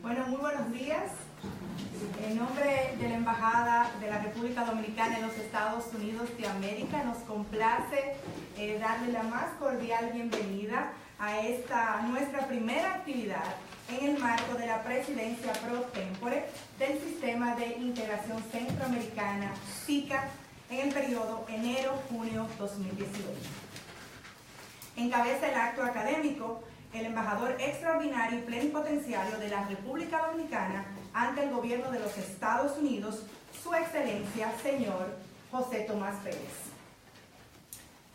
Bueno, muy buenos días. En nombre de la Embajada de la República Dominicana en los Estados Unidos de América, nos complace darle la más cordial bienvenida a esta nuestra primera actividad en el marco de la presidencia pro tempore del Sistema de Integración Centroamericana, SICA, en el periodo enero-junio 2018. Encabeza el acto académico el embajador extraordinario y plenipotenciario de la República Dominicana ante el gobierno de los Estados Unidos, su excelencia, señor José Tomás Pérez.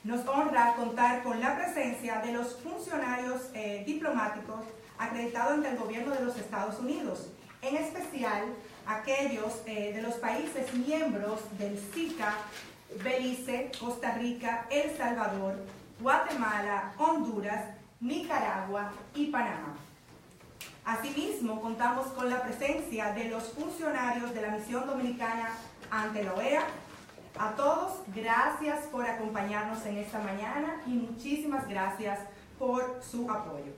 Nos honra contar con la presencia de los funcionarios diplomáticos acreditados ante el gobierno de los Estados Unidos, en especial aquellos de los países miembros del SICA: Belice, Costa Rica, El Salvador, Guatemala, Honduras, Nicaragua y Panamá. Asimismo, contamos con la presencia de los funcionarios de la Misión Dominicana ante la OEA. A todos, gracias por acompañarnos en esta mañana y muchísimas gracias por su apoyo.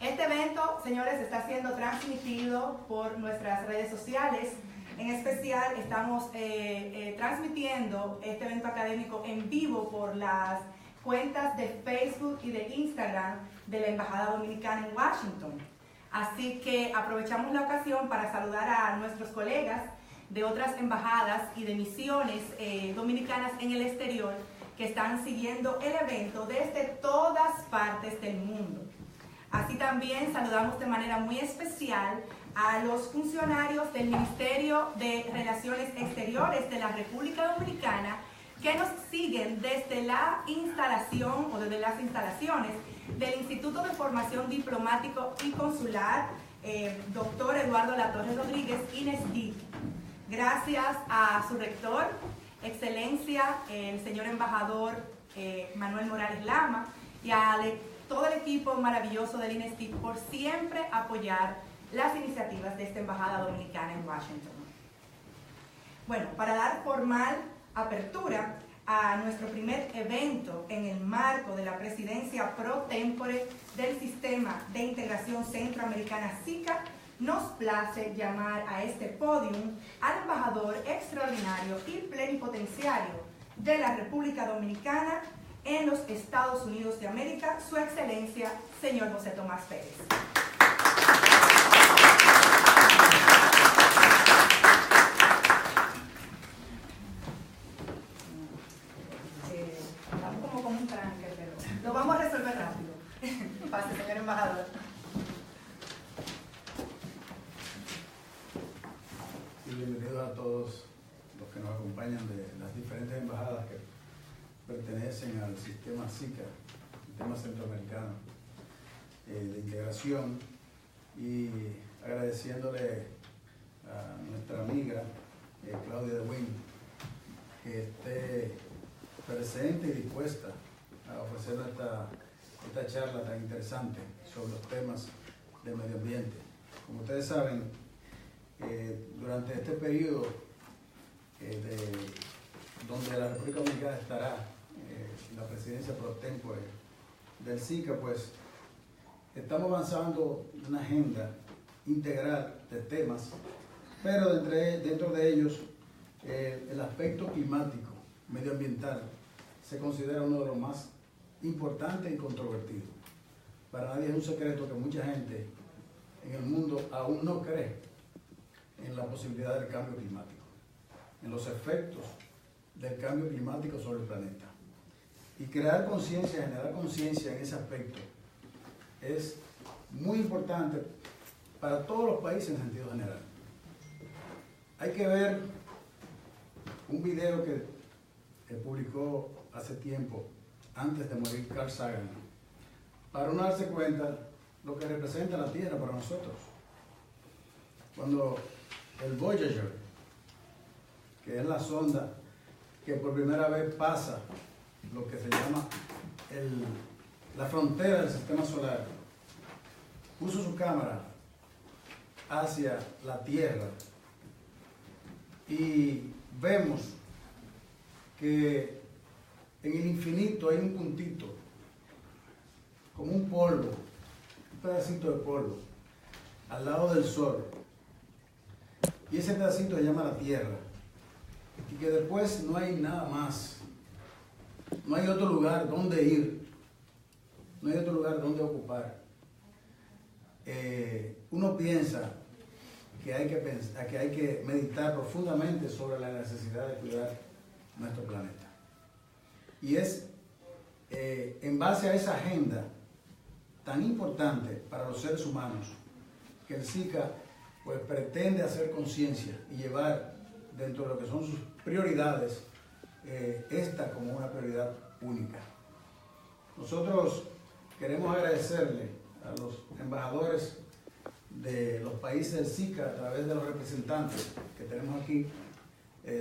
Este evento, señores, está siendo transmitido por nuestras redes sociales. En especial, estamos transmitiendo este evento académico en vivo por las cuentas de Facebook y de Instagram de la Embajada Dominicana en Washington. Así que aprovechamos la ocasión para saludar a nuestros colegas de otras embajadas y de misiones dominicanas en el exterior que están siguiendo el evento desde todas partes del mundo. Así también saludamos de manera muy especial a los funcionarios del Ministerio de Relaciones Exteriores de la República Dominicana que nos siguen desde la instalación o desde las instalaciones del Instituto de Formación Diplomático y Consular, doctor Eduardo Latorre Rodríguez, INESDIC. Gracias a su rector, excelencia, el señor embajador Manuel Morales Lama, y a todo el equipo maravilloso del INESDIC por siempre apoyar las iniciativas de esta Embajada Dominicana en Washington. Bueno, para dar formal apertura a nuestro primer evento en el marco de la presidencia pro tempore del Sistema de Integración Centroamericana SICA, nos place llamar a este podium al embajador extraordinario y plenipotenciario de la República Dominicana en los Estados Unidos de América, su excelencia, señor José Tomás Pérez. Estamos como con un tranque, pero lo vamos a resolver rápido. Pase, señor embajador. Y bienvenidos a todos los que nos acompañan de las diferentes embajadas que pertenecen al sistema SICA, Sistema Centroamericano de Integración, y agradeciéndole a nuestra amiga Claudia de Wynn que esté presente y dispuesta a ofrecernos esta charla tan interesante sobre los temas de medio ambiente. Como ustedes saben, durante este periodo donde la República Dominicana estará en la presidencia pro tempore del SICA, pues estamos avanzando en una agenda integral de temas, pero dentro de ellos el aspecto climático, medioambiental, se considera uno de los más importantes y controvertidos. Para nadie es un secreto que mucha gente en el mundo aún no cree en la posibilidad del cambio climático, en los efectos del cambio climático sobre el planeta. Y crear conciencia, generar conciencia en ese aspecto es muy importante para todos los países en sentido general. Hay que ver un video que publicó hace tiempo, antes de morir, Carl Sagan, para uno darse cuenta lo que representa la Tierra para nosotros. Cuando el Voyager, que es la sonda que por primera vez pasa lo que se llama la frontera del sistema solar, puso su cámara hacia la Tierra y vemos que en el infinito hay un puntito, como un polvo, pedacito de polvo al lado del sol, y ese pedacito se llama la tierra, y que después no hay nada más, no hay otro lugar donde ir, no hay otro lugar donde ocupar. Uno piensa que hay que meditar profundamente sobre la necesidad de cuidar nuestro planeta. Y es en base a esa agenda tan importante para los seres humanos que el SICA pues pretende hacer conciencia y llevar dentro de lo que son sus prioridades esta como una prioridad única. Nosotros queremos agradecerle a los embajadores de los países del SICA a través de los representantes que tenemos aquí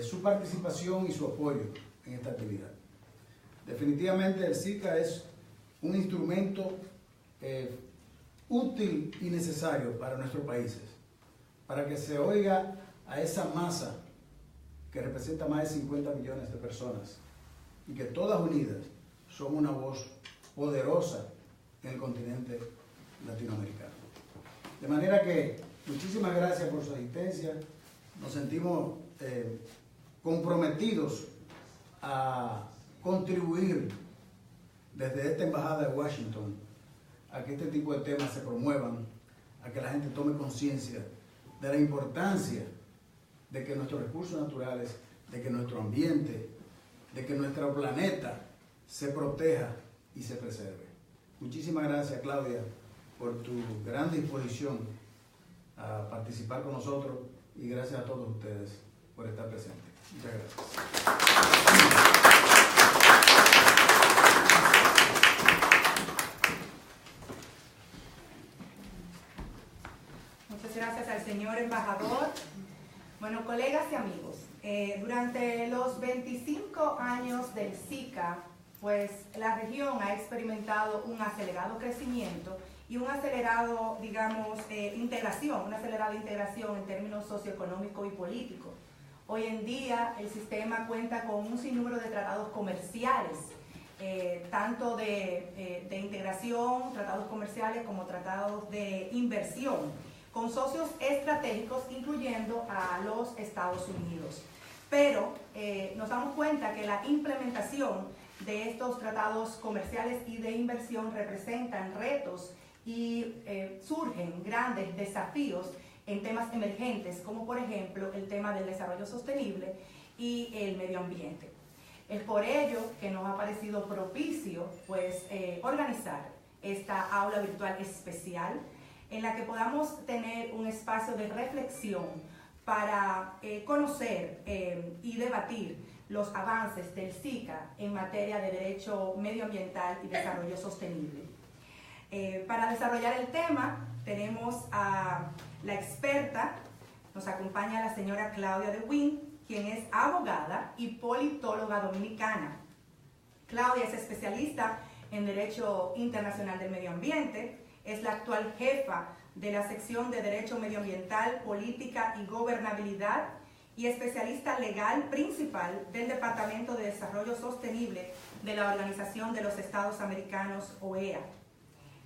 su participación y su apoyo en esta actividad. Definitivamente el SICA es un instrumento útil y necesario para nuestros países, para que se oiga a esa masa que representa más de 50 millones de personas y que todas unidas son una voz poderosa en el continente latinoamericano. De manera que muchísimas gracias por su asistencia, nos sentimos comprometidos a contribuir desde esta embajada de Washington a que este tipo de temas se promuevan, a que la gente tome conciencia de la importancia de que nuestros recursos naturales, de que nuestro ambiente, de que nuestro planeta se proteja y se preserve. Muchísimas gracias, Claudia, por tu gran disposición a participar con nosotros, y gracias a todos ustedes por estar presentes. Muchas gracias. Muchas gracias al señor embajador. Bueno, colegas y amigos, durante los 25 años del SICA, pues la región ha experimentado un acelerado crecimiento y un acelerado, digamos, una acelerada integración en términos socioeconómico y político. Hoy en día el sistema cuenta con un sinnúmero de tratados comerciales, tanto de integración, tratados comerciales como tratados de inversión, con socios estratégicos incluyendo a los Estados Unidos. Pero nos damos cuenta que la implementación de estos tratados comerciales y de inversión representan retos y surgen grandes desafíos en temas emergentes, como por ejemplo el tema del desarrollo sostenible y el medio ambiente. Es por ello que nos ha parecido propicio pues, organizar esta aula virtual especial en la que podamos tener un espacio de reflexión para conocer y debatir los avances del SICA en materia de derecho medioambiental y desarrollo sostenible. Para desarrollar el tema tenemos a la experta, nos acompaña la señora Claudia de Win, quien es abogada y politóloga dominicana. Claudia es especialista en Derecho Internacional del Medio Ambiente, es la actual jefa de la sección de Derecho Medioambiental, Política y Gobernabilidad y especialista legal principal del Departamento de Desarrollo Sostenible de la Organización de los Estados Americanos, OEA.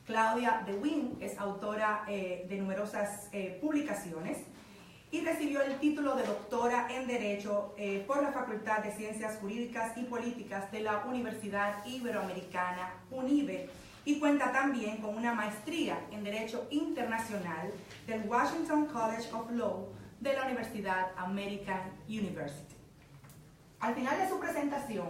Claudia de Win es autora de numerosas publicaciones y recibió el título de doctora en Derecho por la Facultad de Ciencias Jurídicas y Políticas de la Universidad Iberoamericana, UNIBE, y cuenta también con una maestría en Derecho Internacional del Washington College of Law de la Universidad American University. Al final de su presentación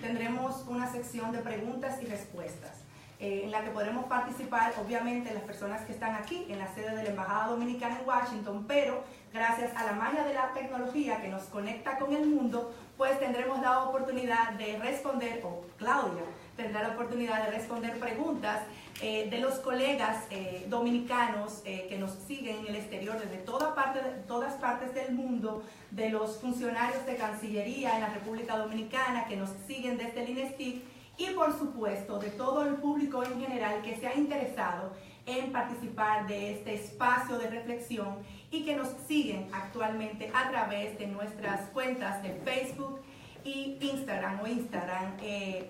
tendremos una sección de preguntas y respuestas en la que podremos participar, obviamente, las personas que están aquí en la sede de la Embajada Dominicana en Washington, pero gracias a la magia de la tecnología que nos conecta con el mundo, pues tendremos la oportunidad de responder, o Claudia tendrá la oportunidad de responder preguntas de los colegas dominicanos que nos siguen en el exterior desde todas partes del mundo, de los funcionarios de Cancillería en la República Dominicana que nos siguen desde el INESTIC, y por supuesto de todo el público en general que se ha interesado en participar de este espacio de reflexión y que nos siguen actualmente a través de nuestras cuentas de Facebook, y Instagram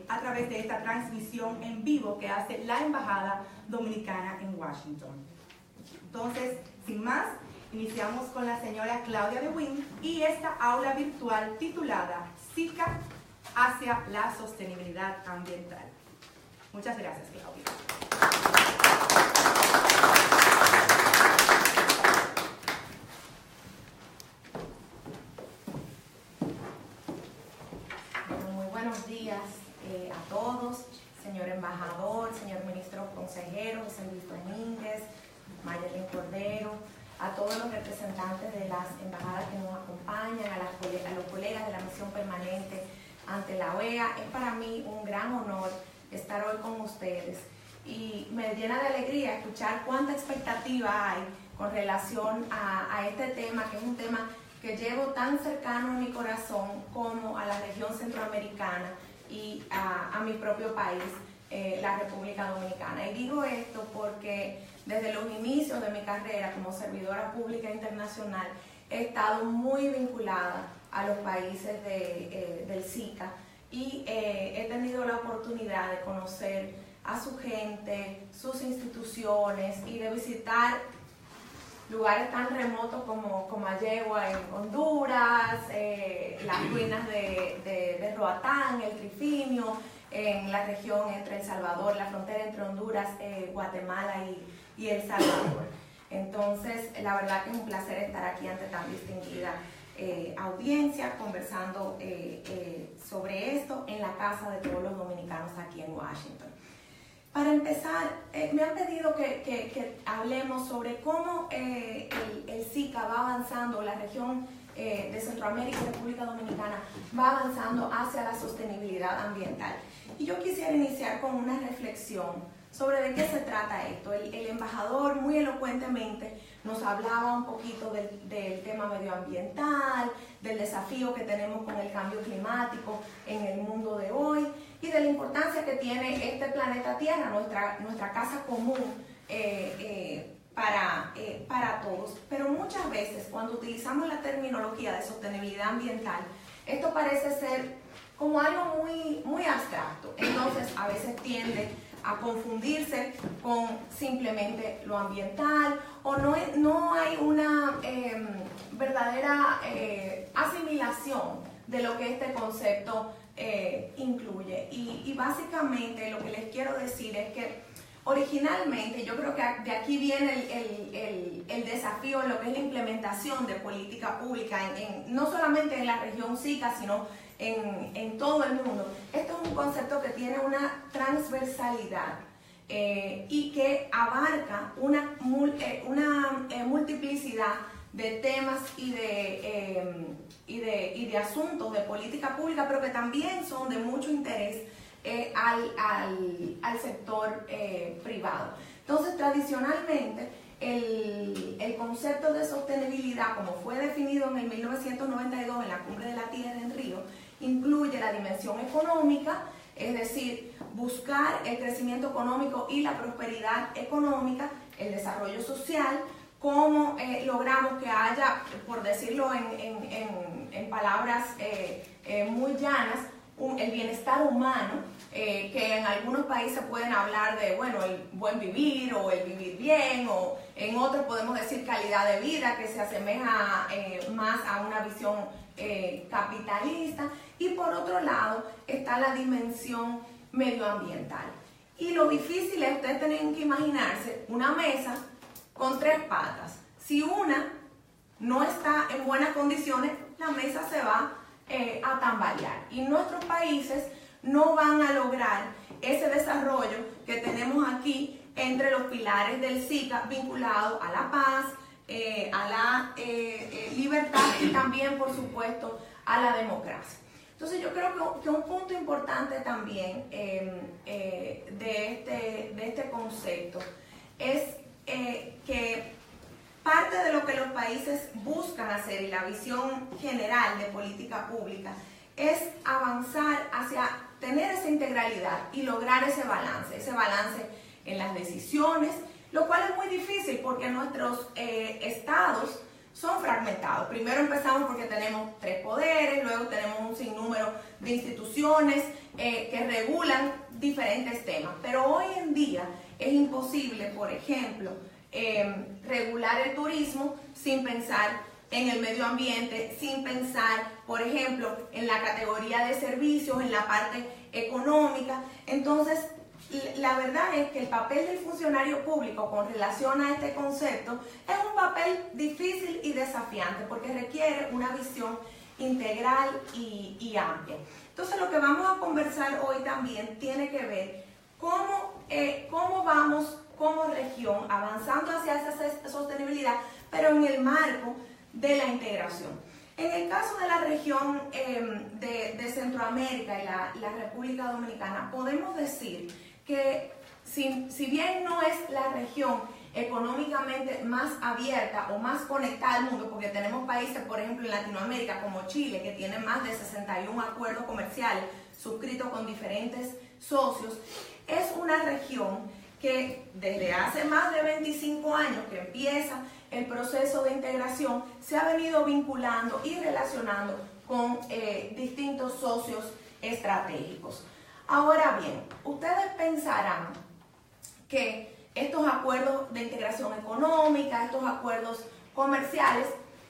a través de esta transmisión en vivo que hace la Embajada Dominicana en Washington. Entonces, sin más, iniciamos con la señora Claudia de Wynn y esta aula virtual titulada SICA hacia la sostenibilidad ambiental. Muchas gracias, Claudia. Muy buenos días a todos, señor embajador, señor ministro consejero, José Luis Domínguez, Mayerlin Cordero, a todos los representantes de las embajadas que nos acompañan, a los colegas de la misión permanente ante la OEA. Es para mí un gran honor estar hoy con ustedes y me llena de alegría escuchar cuánta expectativa hay con relación a este tema, que es un tema que llevo tan cercano a mi corazón como a la región centroamericana y a mi propio país, la República Dominicana. Y digo esto porque desde los inicios de mi carrera como servidora pública internacional he estado muy vinculada a los países del SICA y he tenido la oportunidad de conocer a su gente, sus instituciones y de visitar lugares tan remotos como Ayegua en Honduras, las ruinas de Roatán, el Trifinio, en la región entre El Salvador, la frontera entre Honduras, Guatemala y El Salvador. Entonces, la verdad que es un placer estar aquí ante tan distinguida audiencia, conversando sobre esto en la casa de todos los dominicanos aquí en Washington. Para empezar, me han pedido que hablemos sobre cómo el SICA va avanzando, la región de Centroamérica y República Dominicana va avanzando hacia la sostenibilidad ambiental. Y yo quisiera iniciar con una reflexión sobre de qué se trata esto. El embajador muy elocuentemente nos hablaba un poquito del tema medioambiental, del desafío que tenemos con el cambio climático en el mundo de hoy y de la importancia que tiene este planeta Tierra, nuestra casa común para todos. Pero muchas veces cuando utilizamos la terminología de sostenibilidad ambiental, esto parece ser como algo muy, muy abstracto. Entonces a veces tiende a confundirse con simplemente lo ambiental o no hay una verdadera asimilación de lo que este concepto incluye. Y básicamente lo que les quiero decir es que originalmente yo creo que de aquí viene el desafío en lo que es la implementación de política pública, no solamente en la región SICA, sino en todo el mundo. Esto es un concepto que tiene una transversalidad y que abarca una multiplicidad de temas y de asuntos de política pública, pero que también son de mucho interés al sector privado. Entonces, tradicionalmente, el concepto de sostenibilidad, como fue definido en el 1992 en la Cumbre de la Tierra en Río, incluye la dimensión económica, es decir, buscar el crecimiento económico y la prosperidad económica, el desarrollo social, cómo logramos que haya, por decirlo en palabras muy llanas, el bienestar humano, que en algunos países pueden hablar de, bueno, el buen vivir o el vivir bien, o en otros podemos decir calidad de vida, que se asemeja más a una visión capitalista. Y por otro lado está la dimensión medioambiental. Y lo difícil es, ustedes tienen que imaginarse una mesa con 3 patas. Si una no está en buenas condiciones, la mesa se va a tambalear. Y nuestros países no van a lograr ese desarrollo que tenemos aquí entre los pilares del SICA vinculados a la paz, a la libertad y también, por supuesto, a la democracia. Entonces yo creo que un punto importante también de este concepto es que parte de lo que los países buscan hacer y la visión general de política pública es avanzar hacia tener esa integralidad y lograr ese balance en las decisiones, lo cual es muy difícil porque nuestros estados son fragmentados. Primero empezamos porque tenemos 3 poderes, luego tenemos un sinnúmero de instituciones que regulan diferentes temas. Pero hoy en día es imposible, por ejemplo, regular el turismo sin pensar en el medio ambiente, sin pensar, por ejemplo, en la categoría de servicios, en la parte económica. Entonces, la verdad es que el papel del funcionario público con relación a este concepto es un papel difícil y desafiante porque requiere una visión integral y amplia. Entonces, lo que vamos a conversar hoy también tiene que ver cómo vamos como región avanzando hacia esa sostenibilidad, pero en el marco de la integración. En el caso de la región de Centroamérica y la República Dominicana, podemos decir que si bien no es la región económicamente más abierta o más conectada al mundo, porque tenemos países, por ejemplo, en Latinoamérica como Chile, que tienen más de 61 acuerdos comerciales suscritos con diferentes socios, es una región que desde hace más de 25 años que empieza el proceso de integración, se ha venido vinculando y relacionando con distintos socios estratégicos. Ahora bien, ustedes pensarán que estos acuerdos de integración económica, estos acuerdos comerciales,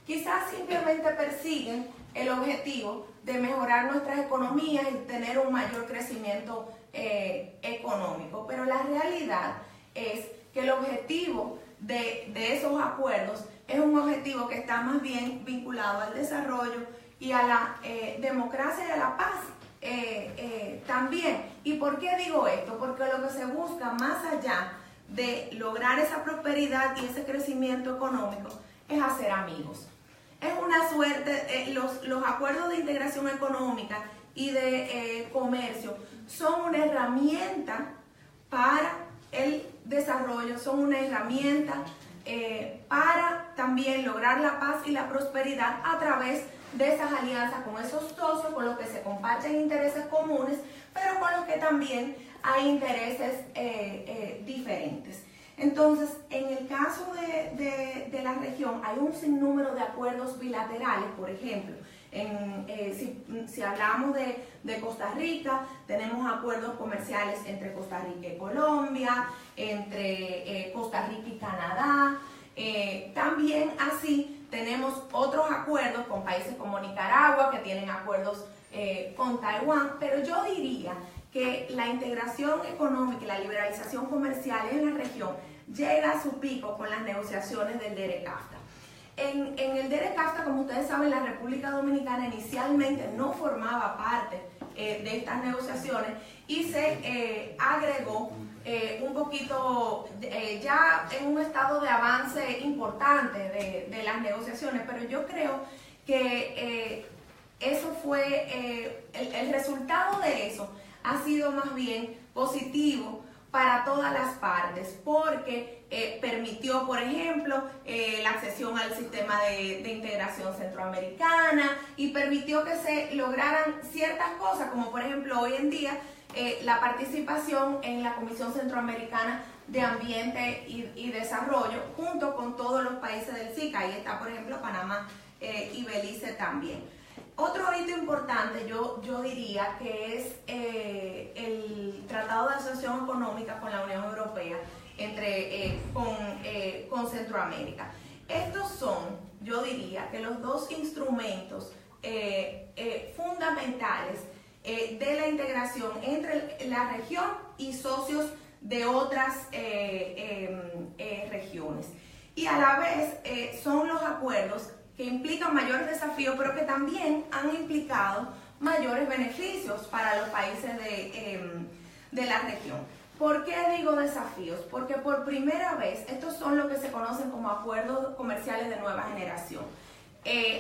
quizás simplemente persiguen el objetivo de mejorar nuestras economías y tener un mayor crecimiento económico. Pero la realidad es que el objetivo de esos acuerdos es un objetivo que está más bien vinculado al desarrollo y a la democracia y a la paz también. ¿Y por qué digo esto? Porque lo que se busca más allá de lograr esa prosperidad y ese crecimiento económico es hacer amigos. Es una suerte, los acuerdos de integración económica y de comercio son una herramienta para el desarrollo, son una herramienta para también lograr la paz y la prosperidad a través de esas alianzas con esos socios con los que se comparten intereses comunes, pero con los que también hay intereses diferentes. Entonces, en el caso de la región hay un sinnúmero de acuerdos bilaterales, por ejemplo. Si hablamos de Costa Rica, tenemos acuerdos comerciales entre Costa Rica y Colombia, entre Costa Rica y Canadá. También así tenemos otros acuerdos con países como Nicaragua, que tienen acuerdos con Taiwán, pero yo diría que la integración económica y la liberalización comercial en la región llega a su pico con las negociaciones del DERE-CAFTA. En el DERE-CAFTA, como ustedes saben, la República Dominicana inicialmente no formaba parte de estas negociaciones y se agregó un poquito ya en un estado de avance importante de las negociaciones, pero yo creo que eso fue, el resultado de eso ha sido más bien positivo para todas las partes, porque permitió, por ejemplo, la accesión al sistema de integración centroamericana y permitió que se lograran ciertas cosas, como por ejemplo hoy en día la participación en la Comisión Centroamericana de Ambiente y Desarrollo, junto con todos los países del SICA. Ahí está, por ejemplo, Panamá y Belice también. Otro hito importante yo diría que es el Tratado de Asociación Económica con la Unión Europea con Centroamérica. Estos son, yo diría, que los dos instrumentos fundamentales de la integración entre la región y socios de otras regiones. Y a la vez son los acuerdos que implican mayores desafíos, pero que también han implicado mayores beneficios para los países de la región. ¿Por qué digo desafíos? Porque por primera vez estos son lo que se conocen como acuerdos comerciales de nueva generación.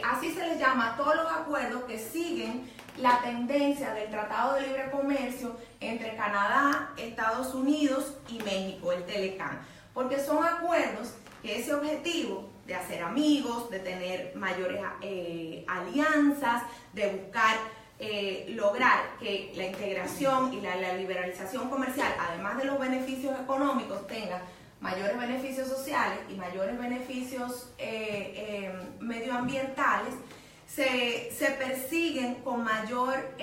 Así se les llama a todos los acuerdos que siguen la tendencia del Tratado de Libre Comercio entre Canadá, Estados Unidos y México, el TELECAN, porque son acuerdos que ese objetivo de hacer amigos, de tener mayores alianzas, de buscar lograr que la integración y la liberalización comercial, además de los beneficios económicos, tenga mayores beneficios sociales y mayores beneficios medioambientales, se persiguen con mayor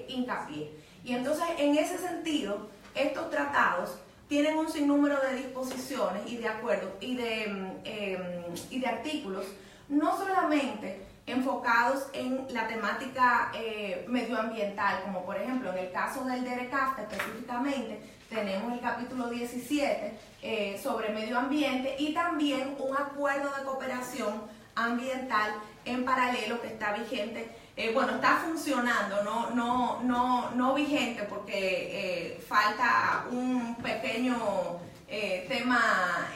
hincapié. Y entonces, en ese sentido, estos tratados tienen un sinnúmero de disposiciones y de acuerdos y de artículos, no solamente enfocados en la temática medioambiental, como por ejemplo en el caso del DERECAFTA específicamente, tenemos el capítulo 17 sobre medio ambiente y también un acuerdo de cooperación ambiental en paralelo que está vigente, está funcionando, no vigente porque falta un pequeño tema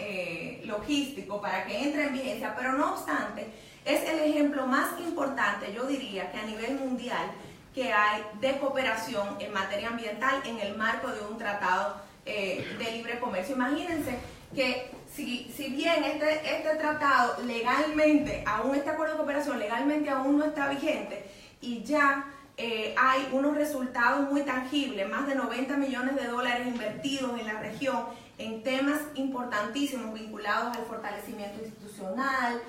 logístico para que entre en vigencia, pero no obstante, es el ejemplo más importante, yo diría, que a nivel mundial que hay de cooperación en materia ambiental en el marco de un tratado de libre comercio. Imagínense que si bien este tratado legalmente, este acuerdo de cooperación legalmente aún no está vigente y ya hay unos resultados muy tangibles, más de 90 millones de dólares invertidos en la región en temas importantísimos vinculados al fortalecimiento institucional,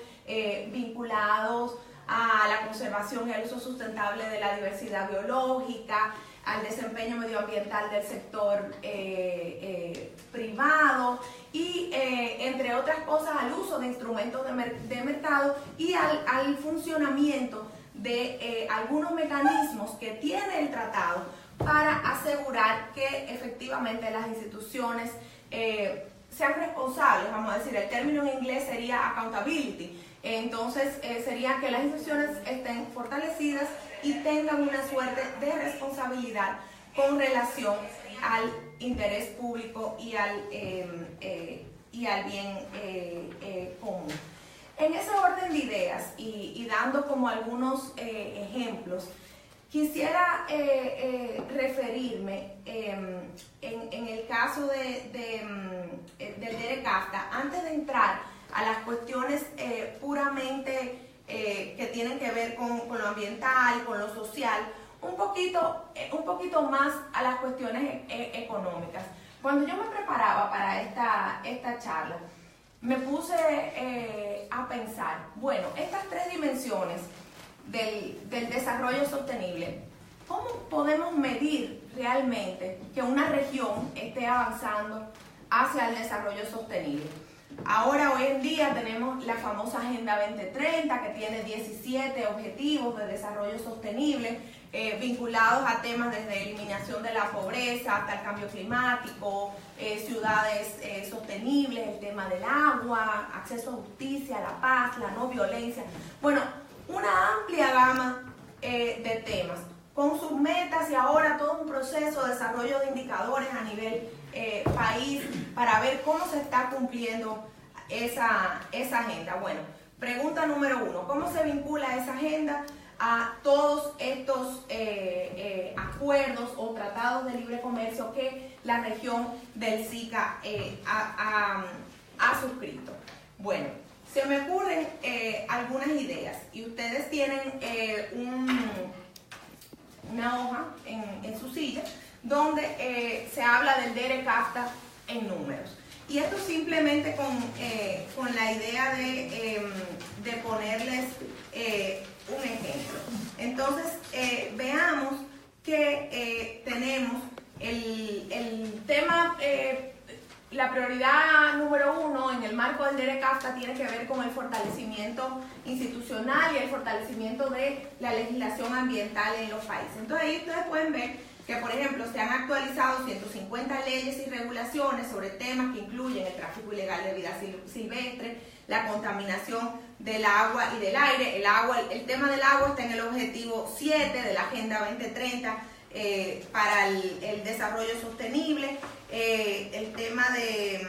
vinculados a la conservación y al uso sustentable de la diversidad biológica, al desempeño medioambiental del sector privado y, entre otras cosas, al uso de instrumentos de mercado y al funcionamiento de algunos mecanismos que tiene el tratado para asegurar que efectivamente las instituciones sean responsables, vamos a decir, el término en inglés sería accountability. Entonces sería que las instituciones estén fortalecidas y tengan una suerte de responsabilidad con relación al interés público y al bien común. En ese orden de ideas y dando como algunos ejemplos, quisiera referirme en el caso del DERECAFTA, antes de entrar a las cuestiones puramente que tienen que ver con lo ambiental, con lo social, un poquito más a las cuestiones económicas. Cuando yo me preparaba para esta charla, me puse a pensar, bueno, estas tres dimensiones del desarrollo sostenible, ¿cómo podemos medir realmente que una región esté avanzando hacia el desarrollo sostenible? Ahora, hoy en día, tenemos la famosa Agenda 2030, que tiene 17 objetivos de desarrollo sostenible, vinculados a temas desde eliminación de la pobreza hasta el cambio climático, ciudades sostenibles, el tema del agua, acceso a justicia, la paz, la no violencia. Bueno, una amplia gama de temas, con sus metas y ahora todo un proceso de desarrollo de indicadores a nivel país para ver cómo se está cumpliendo esa agenda. Bueno, pregunta número 1, ¿cómo se vincula esa agenda a todos estos acuerdos o tratados de libre comercio que la región del SICA ha suscrito? Bueno, se me ocurren algunas ideas y ustedes tienen una hoja en su silla donde se habla del DERECAFTA en números. Y esto simplemente con la idea de ponerles un ejemplo. Entonces, veamos que tenemos el tema, la prioridad número 1 en el marco del DERECAFTA tiene que ver con el fortalecimiento institucional y el fortalecimiento de la legislación ambiental en los países. Entonces, ahí ustedes pueden ver que, por ejemplo, se han actualizado 150 leyes y regulaciones sobre temas que incluyen el tráfico ilegal de vida silvestre, la contaminación del agua y del aire. El tema del agua está en el objetivo 7 de la Agenda 2030 para el desarrollo sostenible. El tema de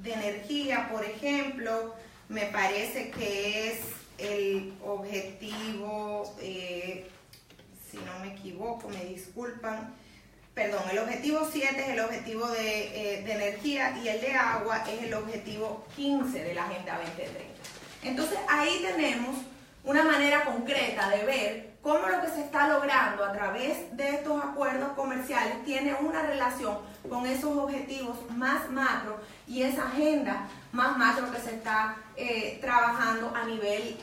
energía, por ejemplo, me parece que es el objetivo... si no me equivoco, me disculpan, perdón, el objetivo 7 es el objetivo de energía y el de agua es el objetivo 15 de la Agenda 2030. Entonces ahí tenemos una manera concreta de ver cómo lo que se está logrando a través de estos acuerdos comerciales tiene una relación con esos objetivos más macro y esa agenda más macro que se está trabajando a nivel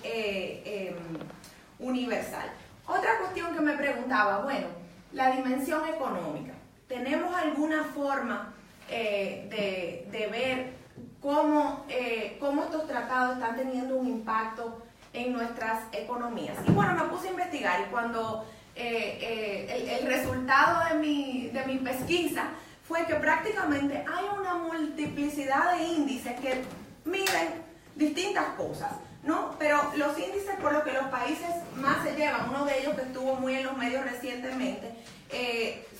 universal. Otra cuestión que me preguntaba, bueno, la dimensión económica. ¿Tenemos alguna forma de ver cómo estos tratados están teniendo un impacto en nuestras economías? Y bueno, me puse a investigar y cuando el resultado de mi pesquisa fue que prácticamente hay una multiplicidad de índices que miden distintas cosas, ¿no? Pero los índices por los que los países más se llevan, uno de ellos que estuvo muy en los medios recientemente,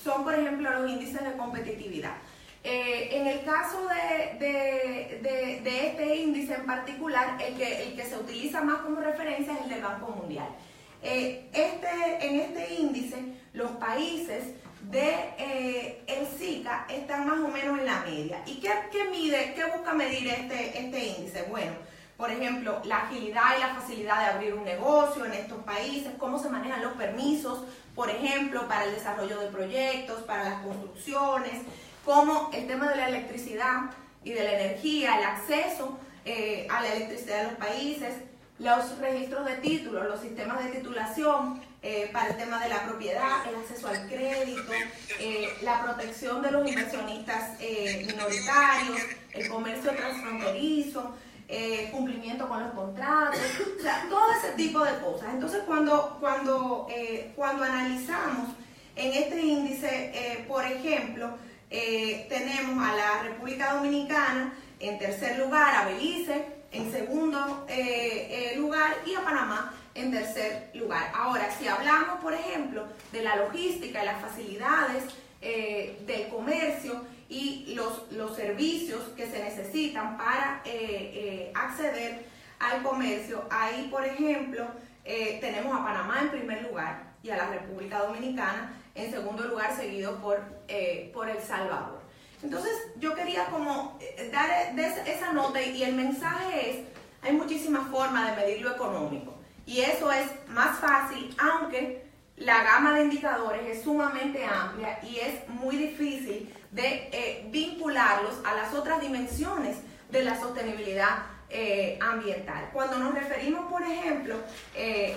son por ejemplo los índices de competitividad. En el caso de este índice en particular, el que se utiliza más como referencia es el del Banco Mundial. En este índice, los países el SICA están más o menos en la media. ¿Y qué busca medir este índice? Bueno, por ejemplo, la agilidad y la facilidad de abrir un negocio en estos países, cómo se manejan los permisos, por ejemplo, para el desarrollo de proyectos, para las construcciones, como el tema de la electricidad y de la energía, el acceso a la electricidad de los países, los registros de títulos, los sistemas de titulación para el tema de la propiedad, el acceso al crédito, la protección de los inversionistas minoritarios, el comercio transfronterizo, cumplimiento con los contratos, o sea, todo ese tipo de cosas. Entonces, cuando analizamos en este índice, por ejemplo, tenemos a la República Dominicana en tercer lugar, a Belice en segundo lugar y a Panamá en tercer lugar. Ahora, si hablamos, por ejemplo, de la logística y las facilidades del comercio y los servicios que se necesitan para acceder al comercio, ahí, por ejemplo, tenemos a Panamá en primer lugar y a la República Dominicana en segundo lugar, seguido por El Salvador. Entonces, yo quería como dar esa nota y el mensaje es, hay muchísimas formas de medir lo económico y eso es más fácil, aunque la gama de indicadores es sumamente amplia y es muy difícil de vincularlos a las otras dimensiones de la sostenibilidad ambiental. Cuando nos referimos, por ejemplo,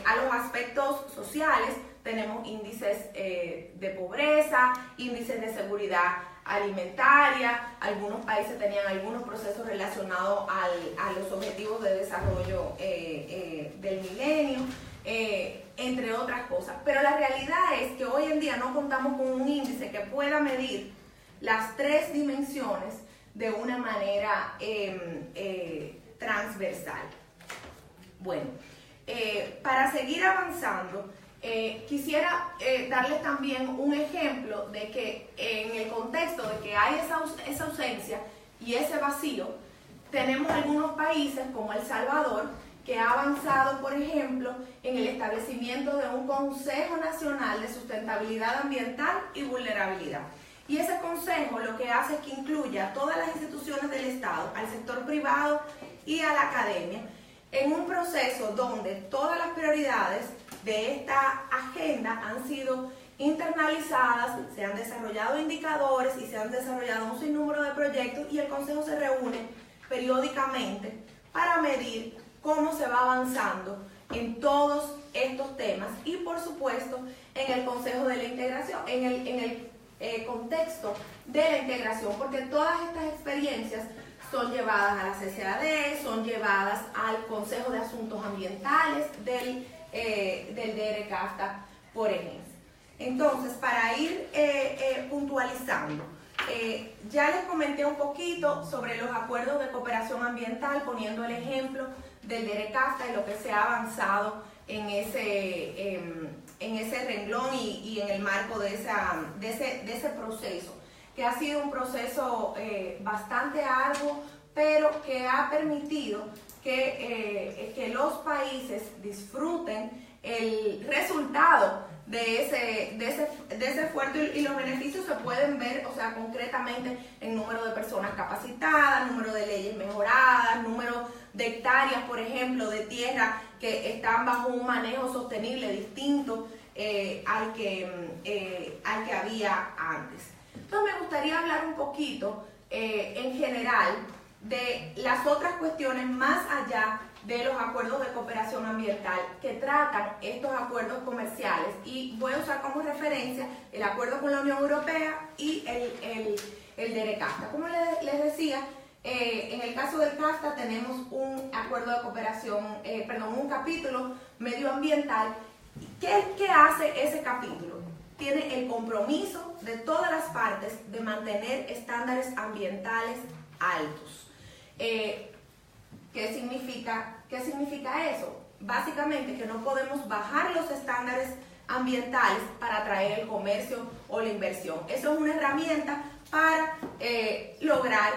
a los aspectos sociales, tenemos índices de pobreza, índices de seguridad alimentaria, algunos países tenían algunos procesos relacionados a los objetivos de desarrollo del milenio, entre otras cosas. Pero la realidad es que hoy en día no contamos con un índice que pueda medir las tres dimensiones de una manera transversal. Bueno, para seguir avanzando, quisiera darles también un ejemplo de que en el contexto de que hay esa ausencia y ese vacío, tenemos algunos países como El Salvador que ha avanzado, por ejemplo, en el establecimiento de un Consejo Nacional de Sustentabilidad Ambiental y Vulnerabilidad. Y ese consejo lo que hace es que incluya a todas las instituciones del Estado, al sector privado y a la academia, en un proceso donde todas las prioridades de esta agenda han sido internalizadas, se han desarrollado indicadores y se han desarrollado un sinnúmero de proyectos y el Consejo se reúne periódicamente para medir cómo se va avanzando en todos estos temas y por supuesto en el Consejo de la Integración, en el contexto de la integración, porque todas estas experiencias son llevadas a la CCAD, son llevadas al Consejo de Asuntos Ambientales del DRCAFTA, por ejemplo. Entonces, para ir puntualizando, ya les comenté un poquito sobre los acuerdos de cooperación ambiental, poniendo el ejemplo del DRCAFTA y lo que se ha avanzado en ese renglón y en el marco de ese proceso, que ha sido un proceso bastante arduo, pero que ha permitido que los países disfruten el resultado de ese esfuerzo y los beneficios se pueden ver, o sea, concretamente en número de personas capacitadas, número de leyes mejoradas, número de hectáreas, por ejemplo, de tierra que están bajo un manejo sostenible distinto al que había antes. Entonces me gustaría hablar un poquito en general de las otras cuestiones más allá de los acuerdos de cooperación ambiental que tratan estos acuerdos comerciales, y voy a usar como referencia el acuerdo con la Unión Europea y el de CAFTA. Como les decía, en el caso del CAFTA tenemos un acuerdo de cooperación, un capítulo medioambiental. ¿Qué hace ese capítulo? Tiene el compromiso de todas las partes de mantener estándares ambientales altos. ¿Qué significa eso? Básicamente que no podemos bajar los estándares ambientales para atraer el comercio o la inversión. Eso es una herramienta para lograr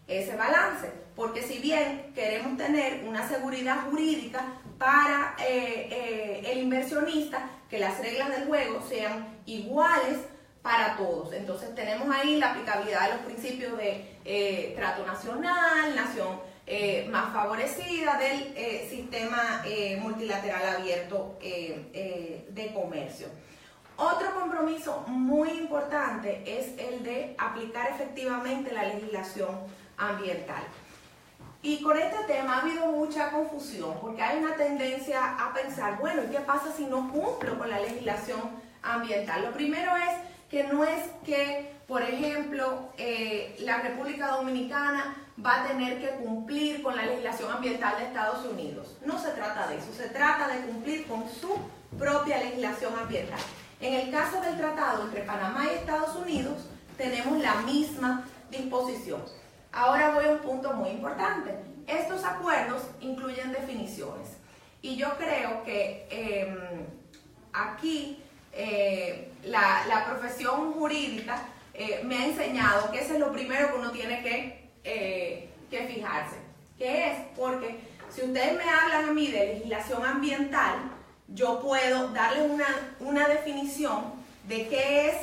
ese balance, porque si bien queremos tener una seguridad jurídica para el inversionista, que las reglas del juego sean iguales para todos. Entonces tenemos ahí la aplicabilidad de los principios de trato nacional, nación más favorecida, del sistema multilateral abierto de comercio. Otro compromiso muy importante es el de aplicar efectivamente la legislación ambiental. Y con este tema ha habido mucha confusión, porque hay una tendencia a pensar, bueno, ¿y qué pasa si no cumplo con la legislación ambiental? Lo primero es que no es que, por ejemplo, la República Dominicana va a tener que cumplir con la legislación ambiental de Estados Unidos. No se trata de eso, se trata de cumplir con su propia legislación ambiental. En el caso del tratado entre Panamá y Estados Unidos, tenemos la misma disposición. Ahora voy a un punto muy importante. Estos acuerdos incluyen definiciones. Y yo creo que aquí la profesión jurídica me ha enseñado que eso es lo primero que uno tiene que fijarse. ¿Qué es? Porque si ustedes me hablan a mí de legislación ambiental, yo puedo darles una definición de qué es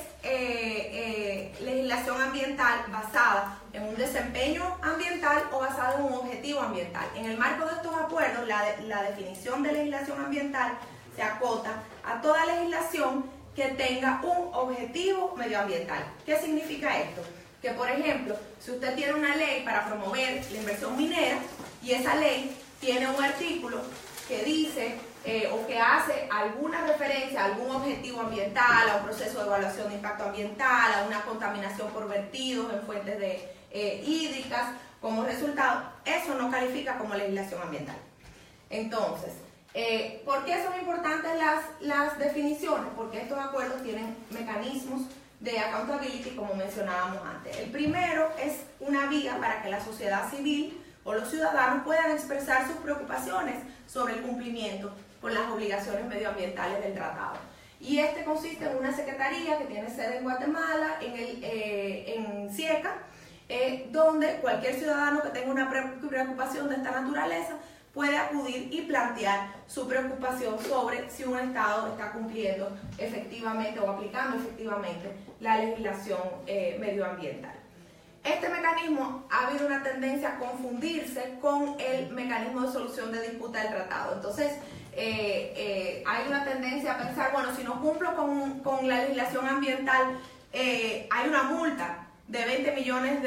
legislación ambiental basada en un desempeño ambiental o basada en un objetivo ambiental. En el marco de estos acuerdos, la definición de legislación ambiental se acota a toda legislación que tenga un objetivo medioambiental. ¿Qué significa esto? Que, por ejemplo, si usted tiene una ley para promover la inversión minera y esa ley tiene un artículo que dice o que hace alguna referencia a algún objetivo ambiental, a un proceso de evaluación de impacto ambiental, a una contaminación por vertidos en fuentes hídricas, como resultado, eso no califica como legislación ambiental. Entonces, ¿por qué son importantes las definiciones? Porque estos acuerdos tienen mecanismos de accountability, como mencionábamos antes. El primero es una vía para que la sociedad civil o los ciudadanos puedan expresar sus preocupaciones sobre el cumplimiento con las obligaciones medioambientales del tratado. Y este consiste en una secretaría que tiene sede en Guatemala, en CIECA, donde cualquier ciudadano que tenga una preocupación de esta naturaleza puede acudir y plantear su preocupación sobre si un Estado está cumpliendo efectivamente o aplicando efectivamente la legislación medioambienal. Este mecanismo ha habido una tendencia a confundirse con el mecanismo de solución de disputa del tratado. Entonces, hay una tendencia a pensar, bueno, si no cumplo con la legislación ambiental, hay una multa de $20 millones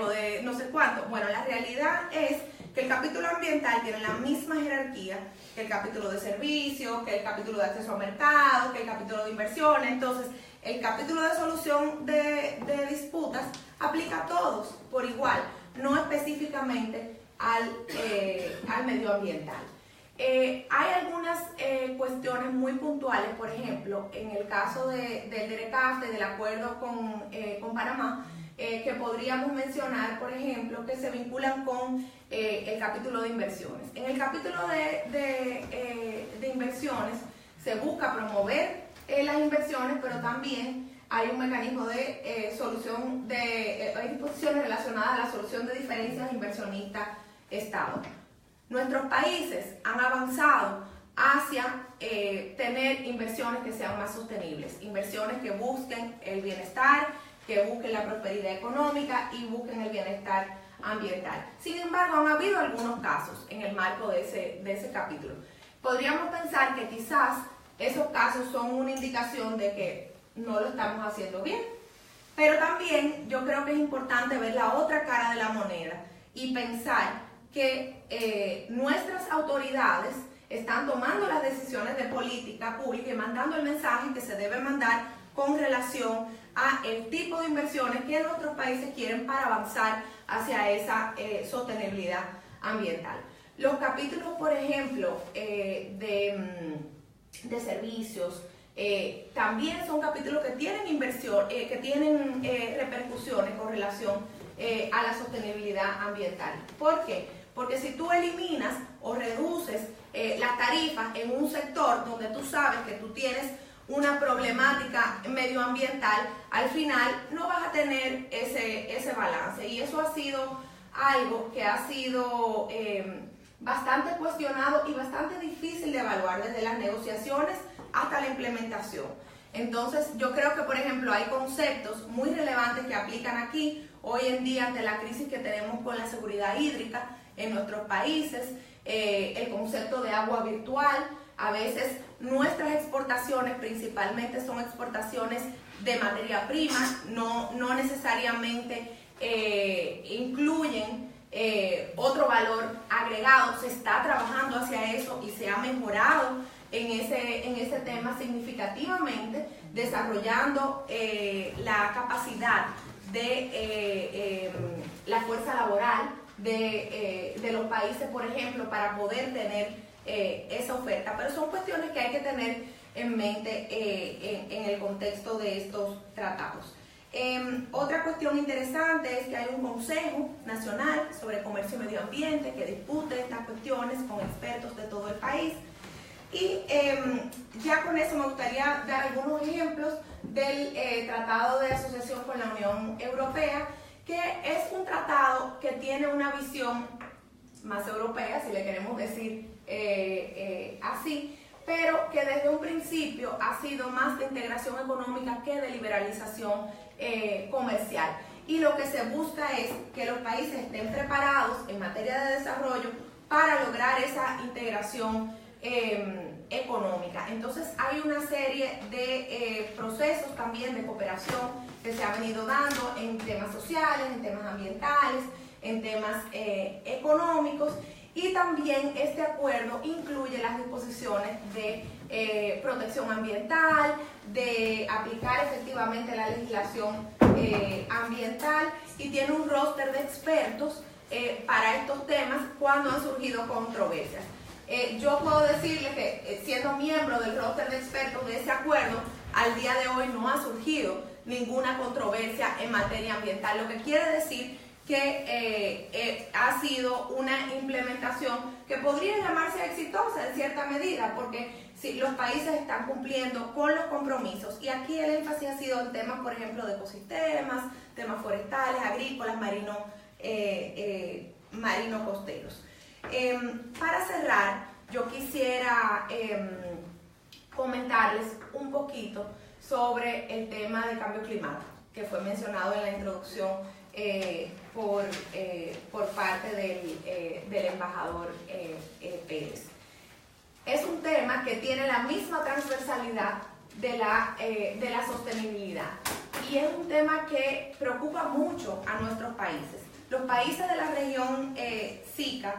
o de no sé cuánto. Bueno, la realidad es que el capítulo ambiental tiene la misma jerarquía que el capítulo de servicios, que el capítulo de acceso al mercado, que el capítulo de inversiones. Entonces, el capítulo de solución de disputas aplica a todos por igual, no específicamente al medioambiental. Hay algunas cuestiones muy puntuales, por ejemplo, en el caso del DERECAFTA y del acuerdo con Panamá, que podríamos mencionar, por ejemplo, que se vinculan con el capítulo de inversiones. En el capítulo de inversiones se busca promover las inversiones, pero también hay un mecanismo de solución hay disposiciones relacionadas a la solución de diferencias inversionista-Estado. Nuestros países han avanzado hacia tener inversiones que sean más sostenibles, inversiones que busquen el bienestar, que busquen la prosperidad económica y busquen el bienestar ambiental. Sin embargo, han habido algunos casos en el marco de ese capítulo. Podríamos pensar que quizás esos casos son una indicación de que no lo estamos haciendo bien, pero también yo creo que es importante ver la otra cara de la moneda y pensar que nuestras autoridades están tomando las decisiones de política pública y mandando el mensaje que se debe mandar con relación a el tipo de inversiones que nuestros países quieren para avanzar hacia esa sostenibilidad ambiental. Los capítulos, por ejemplo, de servicios, también son capítulos que tienen repercusiones con relación a la sostenibilidad ambiental. ¿Por qué? Porque si tú eliminas o reduces las tarifas en un sector donde tú sabes que tú tienes una problemática medioambiental, al final no vas a tener ese balance. Y eso ha sido algo que ha sido bastante cuestionado y bastante difícil de evaluar desde las negociaciones hasta la implementación. Entonces, yo creo que, por ejemplo, hay conceptos muy relevantes que aplican aquí hoy en día ante la crisis que tenemos con la seguridad hídrica en nuestros países, el concepto de agua virtual. A veces nuestras exportaciones principalmente son exportaciones de materia prima, no necesariamente incluyen otro valor agregado. Se está trabajando hacia eso y se ha mejorado en ese tema significativamente, desarrollando la capacidad de la fuerza laboral de los países, por ejemplo, para poder tener esa oferta. Pero son cuestiones que hay que tener en mente en el contexto de estos tratados. Otra cuestión interesante es que hay un Consejo Nacional sobre Comercio y Medio Ambiente que discute estas cuestiones con expertos de todo el país. Y ya con eso me gustaría dar algunos ejemplos del Tratado de Asociación con la Unión Europea, que es un tratado que tiene una visión más europea, si le queremos decir así, pero que desde un principio ha sido más de integración económica que de liberalización comercial. Y lo que se busca es que los países estén preparados en materia de desarrollo para lograr esa integración económica. Entonces hay una serie de procesos también de cooperación que se ha venido dando en temas sociales, en temas ambientales, en temas económicos, y también este acuerdo incluye las disposiciones de protección ambiental, de aplicar efectivamente la legislación ambiental, y tiene un roster de expertos para estos temas cuando han surgido controversias. Yo puedo decirles que siendo miembro del roster de expertos de ese acuerdo, al día de hoy no ha surgido ninguna controversia en materia ambiental, lo que quiere decir que ha sido una implementación que podría llamarse exitosa en cierta medida, porque si los países están cumpliendo con los compromisos, y aquí el énfasis ha sido en temas, por ejemplo, de ecosistemas, temas forestales, agrícolas, marino-costeros. Para cerrar, yo quisiera comentarles un poquito sobre el tema del cambio climático, que fue mencionado en la introducción por parte del embajador Pérez. Es un tema que tiene la misma transversalidad de la sostenibilidad, y es un tema que preocupa mucho a nuestros países. Los países de la región SICA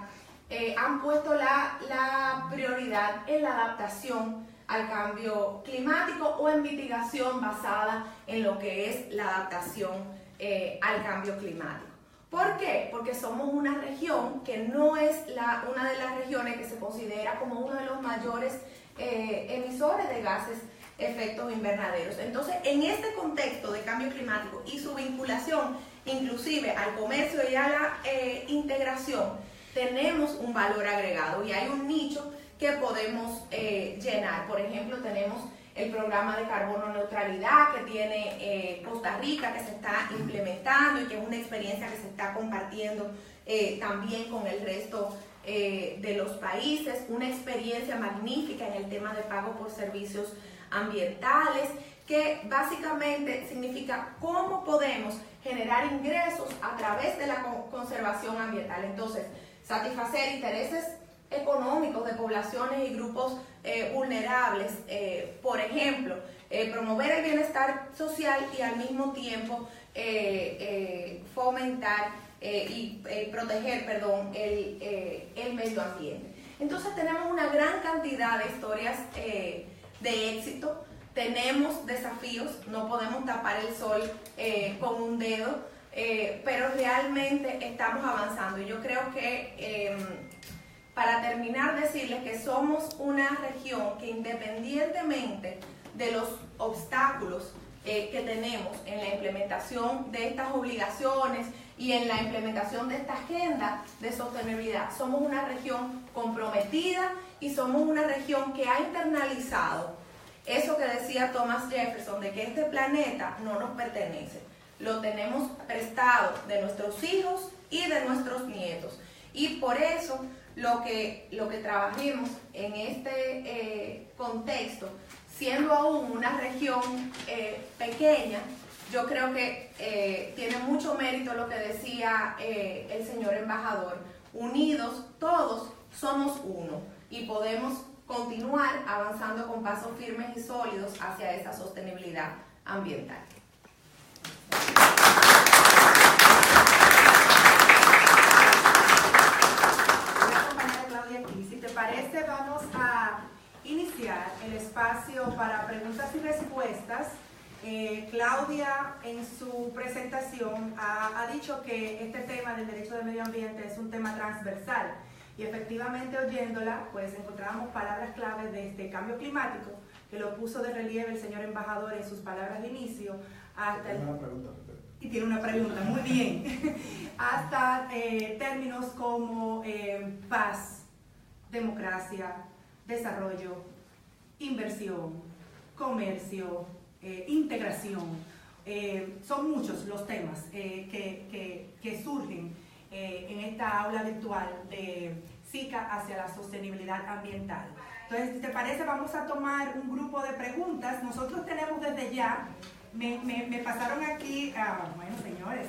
han puesto la prioridad en la adaptación al cambio climático o en mitigación basada en lo que es la adaptación al cambio climático. ¿Por qué? Porque somos una región que no es una de las regiones que se considera como uno de los mayores emisores de gases efectos invernaderos. Entonces, en este contexto de cambio climático y su vinculación inclusive al comercio y a la integración, tenemos un valor agregado y hay un nicho que podemos llenar. Por ejemplo, tenemos el programa de carbono neutralidad que tiene Costa Rica, que se está implementando y que es una experiencia que se está compartiendo también con el resto de los países, una experiencia magnífica en el tema de pago por servicios ambientales, que básicamente significa cómo podemos generar ingresos a través de la conservación ambiental. Entonces, satisfacer intereses económicos de poblaciones y grupos vulnerables, por ejemplo, promover el bienestar social y al mismo tiempo fomentar y proteger, el medio ambiente. Entonces tenemos una gran cantidad de historias de éxito, tenemos desafíos, no podemos tapar el sol con un dedo, pero realmente estamos avanzando. Y yo creo que para terminar, decirles que somos una región que, independientemente de los obstáculos que tenemos en la implementación de estas obligaciones y en la implementación de esta agenda de sostenibilidad, somos una región comprometida y somos una región que ha internalizado eso que decía Thomas Jefferson, de que este planeta no nos pertenece, lo tenemos prestado de nuestros hijos y de nuestros nietos. Y por eso lo que trabajemos en este contexto, siendo aún una región pequeña, yo creo que tiene mucho mérito lo que decía el señor embajador. Unidos, todos somos uno y podemos continuar avanzando con pasos firmes y sólidos hacia esa sostenibilidad ambiental. Si te parece, vamos a iniciar el espacio para preguntas y respuestas. Claudia, en su presentación, ha dicho que este tema del derecho del medio ambiente es un tema transversal. Y efectivamente, oyéndola, pues encontramos palabras clave desde cambio climático, que lo puso de relieve el señor embajador en sus palabras de inicio, hasta... Y tiene una pregunta, muy bien. Hasta términos como paz, democracia, desarrollo, inversión, comercio, integración. Son muchos los temas que surgen en esta aula virtual de SICA hacia la sostenibilidad ambiental. Entonces, si te parece, vamos a tomar un grupo de preguntas. Nosotros tenemos desde ya, me pasaron aquí, bueno, señores,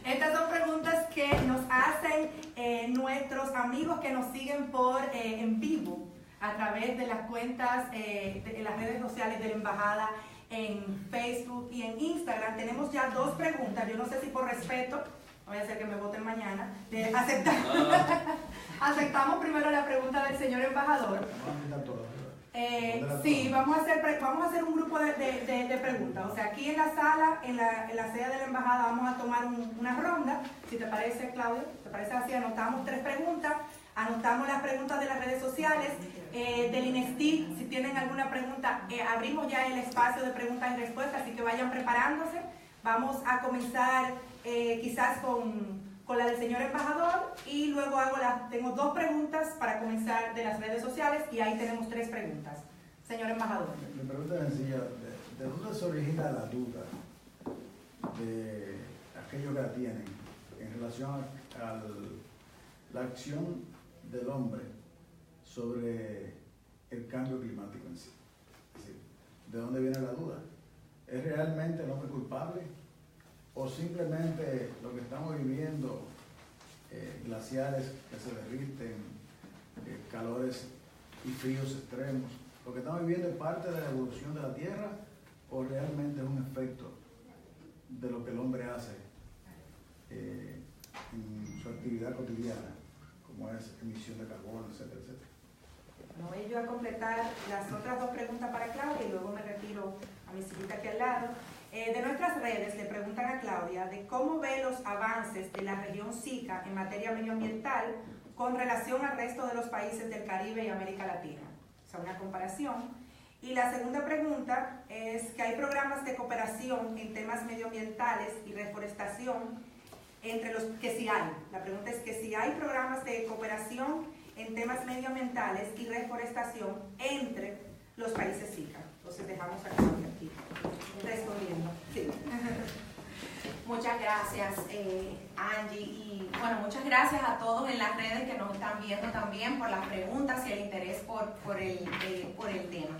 estas son preguntas que nos hacen nuestros amigos que nos siguen en vivo a través de las cuentas de las redes sociales de la embajada en Facebook y en Instagram. Tenemos ya 2 preguntas. Yo no sé si por respeto, no voy a hacer que me voten mañana, aceptamos primero la pregunta del señor embajador. Sí, vamos a hacer un grupo de preguntas. O sea, aquí en la sala, en la sede de la embajada, vamos a tomar una ronda. Si te parece, Claudio, ¿te parece así? Anotamos 3 preguntas, anotamos las preguntas de las redes sociales, del INESTIC. Si tienen alguna pregunta, abrimos ya el espacio de preguntas y respuestas, así que vayan preparándose. Vamos a comenzar quizás con la del señor embajador, y luego tengo 2 preguntas para comenzar de las redes sociales, y ahí tenemos 3 preguntas. Señor embajador. Mi pregunta es sencilla. ¿De dónde se origina la duda de aquellos que la tienen en relación a la acción del hombre sobre el cambio climático en sí? Es decir, ¿de dónde viene la duda? ¿Es realmente el hombre culpable? ¿O simplemente lo que estamos viviendo, glaciares que se derriten, calores y fríos extremos, lo que estamos viviendo es parte de la evolución de la Tierra, o realmente es un efecto de lo que el hombre hace en su actividad cotidiana, como es emisión de carbono, etcétera, etcétera? No voy yo a completar las otras 2 preguntas para Claudia y luego me retiro a mi sillita aquí al lado. De nuestras redes le preguntan a Claudia de cómo ve los avances de la región SICA en materia medioambiental con relación al resto de los países del Caribe y América Latina. O sea, una comparación. Y la segunda pregunta es que hay programas de cooperación en temas medioambientales y reforestación entre los que sí hay. La pregunta es que si hay programas de cooperación en temas medioambientales y reforestación entre los países SICA. Entonces dejamos a Claudia aquí respondiendo. Sí. Muchas gracias, Angie, y bueno, muchas gracias a todos en las redes que nos están viendo también por las preguntas y el interés por el tema.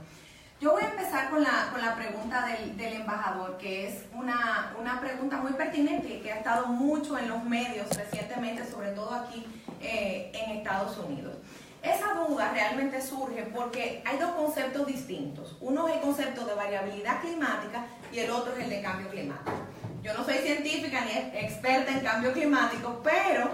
Yo voy a empezar con la pregunta del embajador, que es una pregunta muy pertinente y que ha estado mucho en los medios recientemente, sobre todo aquí en Estados Unidos. Esa duda realmente surge porque hay dos conceptos distintos. Uno es el concepto de variabilidad climática y el otro es el de cambio climático. Yo no soy científica ni experta en cambio climático, pero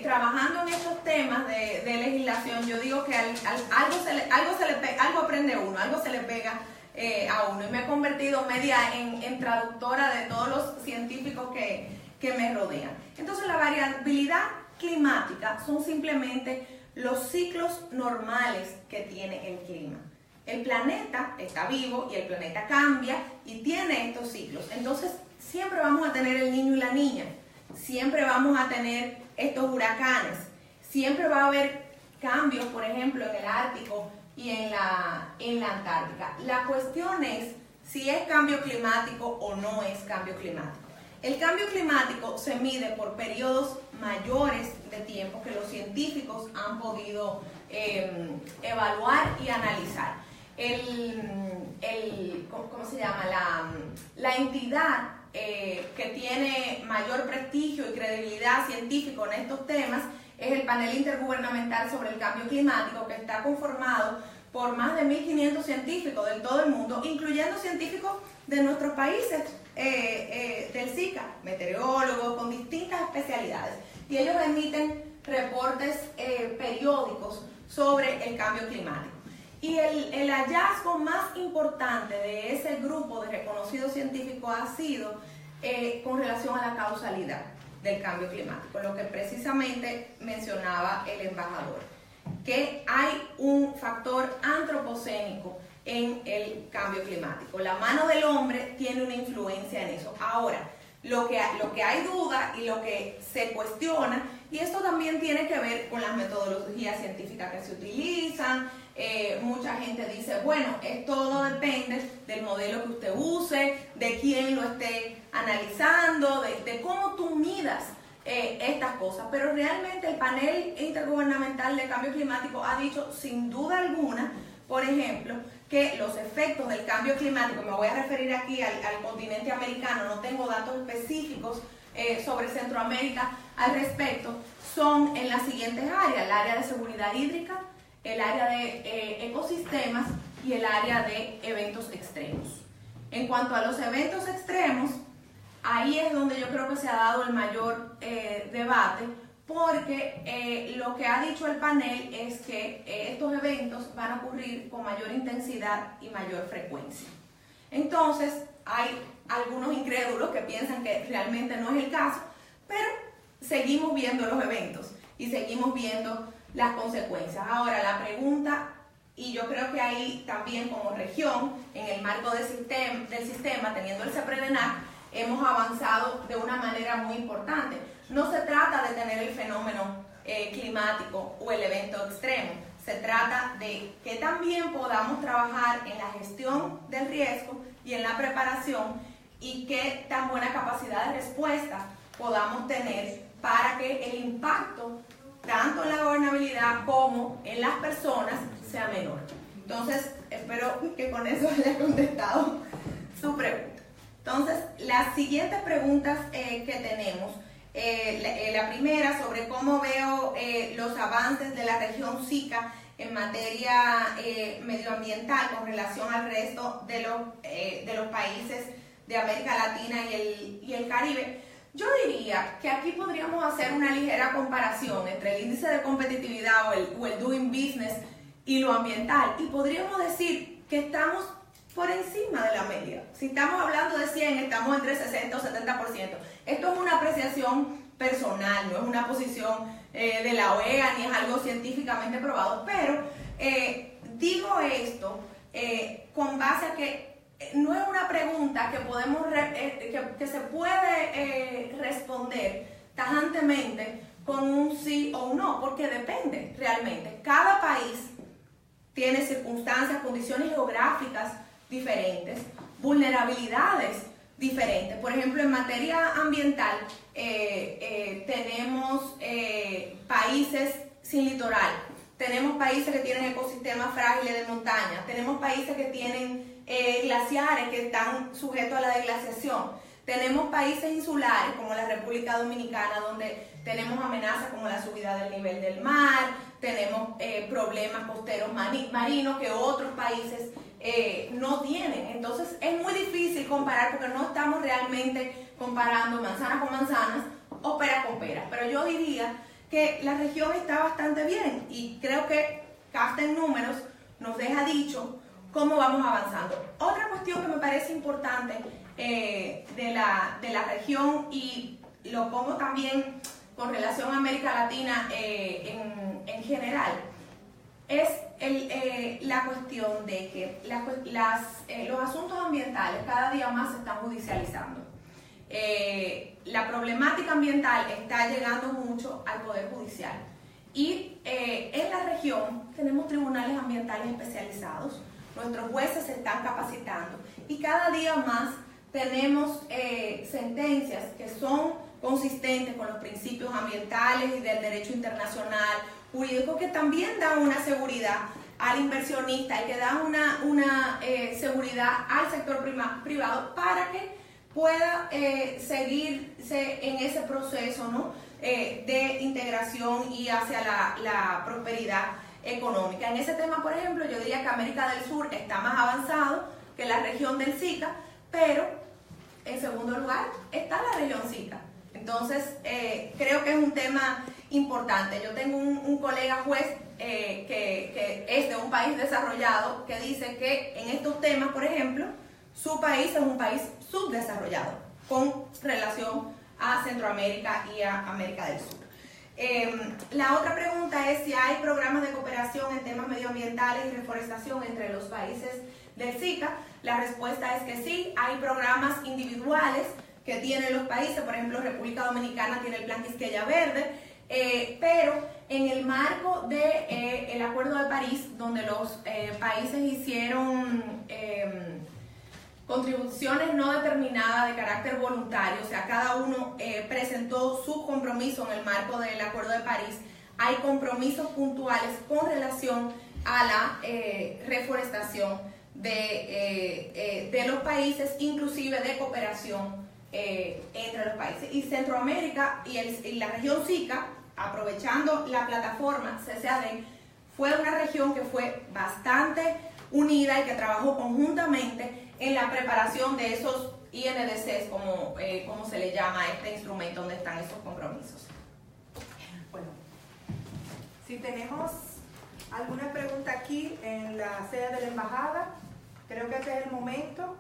trabajando en estos temas de legislación, yo digo que algo aprende uno, algo se le pega a uno. Y me he convertido media en traductora de todos los científicos que me rodean. Entonces, la variabilidad climática son simplemente los ciclos normales que tiene el clima. El planeta está vivo y el planeta cambia y tiene estos ciclos. Entonces, siempre vamos a tener el niño y la niña. Siempre vamos a tener estos huracanes. Siempre va a haber cambios, por ejemplo, en el Ártico y en la Antártica. La cuestión es si es cambio climático o no es cambio climático. El cambio climático se mide por periodos mayores de tiempo que los científicos han podido evaluar y analizar. ¿Cómo se llama? La entidad que tiene mayor prestigio y credibilidad científico en estos temas es el Panel Intergubernamental sobre el Cambio Climático, que está conformado por más de 1.500 científicos de todo el mundo, incluyendo científicos de nuestros países del SICA, meteorólogos con distintas especialidades. Y ellos emiten reportes periódicos sobre el cambio climático. Y el hallazgo más importante de ese grupo de reconocidos científicos ha sido con relación a la causalidad del cambio climático, lo que precisamente mencionaba el embajador, que hay un factor antropocénico en el cambio climático. La mano del hombre tiene una influencia en eso. Ahora, lo que hay duda y lo que se cuestiona, y esto también tiene que ver con las metodologías científicas que se utilizan. Mucha gente dice, bueno, todo depende del modelo que usted use, de quién lo esté analizando, de cómo tú midas estas cosas. Pero realmente el Panel Intergubernamental de Cambio Climático ha dicho sin duda alguna, por ejemplo, que los efectos del cambio climático, me voy a referir aquí al continente americano, no tengo datos específicos sobre Centroamérica al respecto, son en las siguientes áreas: el área de seguridad hídrica, el área de ecosistemas y el área de eventos extremos. En cuanto a los eventos extremos, ahí es donde yo creo que se ha dado el mayor debate, porque lo que ha dicho el panel es que estos eventos van a ocurrir con mayor intensidad y mayor frecuencia. Entonces, hay algunos incrédulos que piensan que realmente no es el caso, pero seguimos viendo los eventos y seguimos viendo las consecuencias. Ahora, la pregunta, y yo creo que ahí también como región, en el marco del sistema, teniendo el CEPREDENAC, hemos avanzado de una manera muy importante. No se trata de tener el fenómeno climático o el evento extremo, se trata de que también podamos trabajar en la gestión del riesgo y en la preparación, y qué tan buena capacidad de respuesta podamos tener para que el impacto tanto en la gobernabilidad como en las personas sea menor. Entonces, espero que con eso haya contestado su pregunta. Entonces, las siguientes preguntas que tenemos, la primera sobre cómo veo los avances de la región SICA en materia medioambiental con relación al resto de los países de América Latina y el Caribe. Yo diría que aquí podríamos hacer una ligera comparación entre el índice de competitividad o el doing business y lo ambiental, y podríamos decir que estamos por encima de la media. Si estamos hablando de 100, estamos entre 60 o 70%. Esto es una apreciación personal, no es una posición de la OEA ni es algo científicamente probado, pero digo esto con base a que no es una pregunta que podemos que se puede responder tajantemente con un sí o un no, porque depende realmente. Cada país tiene circunstancias, condiciones geográficas diferentes, vulnerabilidades diferentes. Por ejemplo, en materia ambiental, tenemos países sin litoral, tenemos países que tienen ecosistemas frágiles de montaña, tenemos países que tienen glaciares que están sujetos a la deglaciación, tenemos países insulares como la República Dominicana, donde tenemos amenazas como la subida del nivel del mar, tenemos problemas costeros marinos que otros países no tienen. Entonces es muy difícil comparar porque no estamos realmente comparando manzanas con manzanas o peras con peras. Pero yo diría que la región está bastante bien y creo que Casta en números nos deja dicho cómo vamos avanzando. Otra cuestión que me parece importante de la región, y lo pongo también con relación a América Latina en general, es la cuestión de que los asuntos ambientales cada día más se están judicializando. La problemática ambiental está llegando mucho al Poder Judicial y en la región tenemos tribunales ambientales especializados, nuestros jueces se están capacitando y cada día más tenemos sentencias que son consistentes con los principios ambientales y del derecho internacional, jurídico, que también dan una seguridad al inversionista y que dan una seguridad al sector privado para que pueda seguirse en ese proceso, ¿no?, de integración y hacia la prosperidad económica. En ese tema, por ejemplo, yo diría que América del Sur está más avanzado que la región del SICA, pero en segundo lugar está la región SICA. Entonces, creo que es un tema importante. Yo tengo un colega juez que es de un país desarrollado que dice que en estos temas, por ejemplo, su país es un país subdesarrollado con relación a Centroamérica y a América del Sur. La otra pregunta es si hay programas de cooperación en temas medioambientales y reforestación entre los países del SICA. La respuesta es que sí, hay programas individuales que tienen los países. Por ejemplo, República Dominicana tiene el Plan Quisqueya Verde, pero en el marco del Acuerdo de París, donde los países hicieron contribuciones no determinadas de carácter voluntario, o sea, cada uno presentó su compromiso en el marco del Acuerdo de París, hay compromisos puntuales con relación a la reforestación de los países, inclusive de cooperación entre los países. Y Centroamérica y la región SICA, aprovechando la plataforma CCAD, fue una región que fue bastante unida y que trabajó conjuntamente en la preparación de esos INDCs, como se le llama a este instrumento donde están esos compromisos. Bueno, si tenemos alguna pregunta aquí en la sede de la embajada, creo que este es el momento.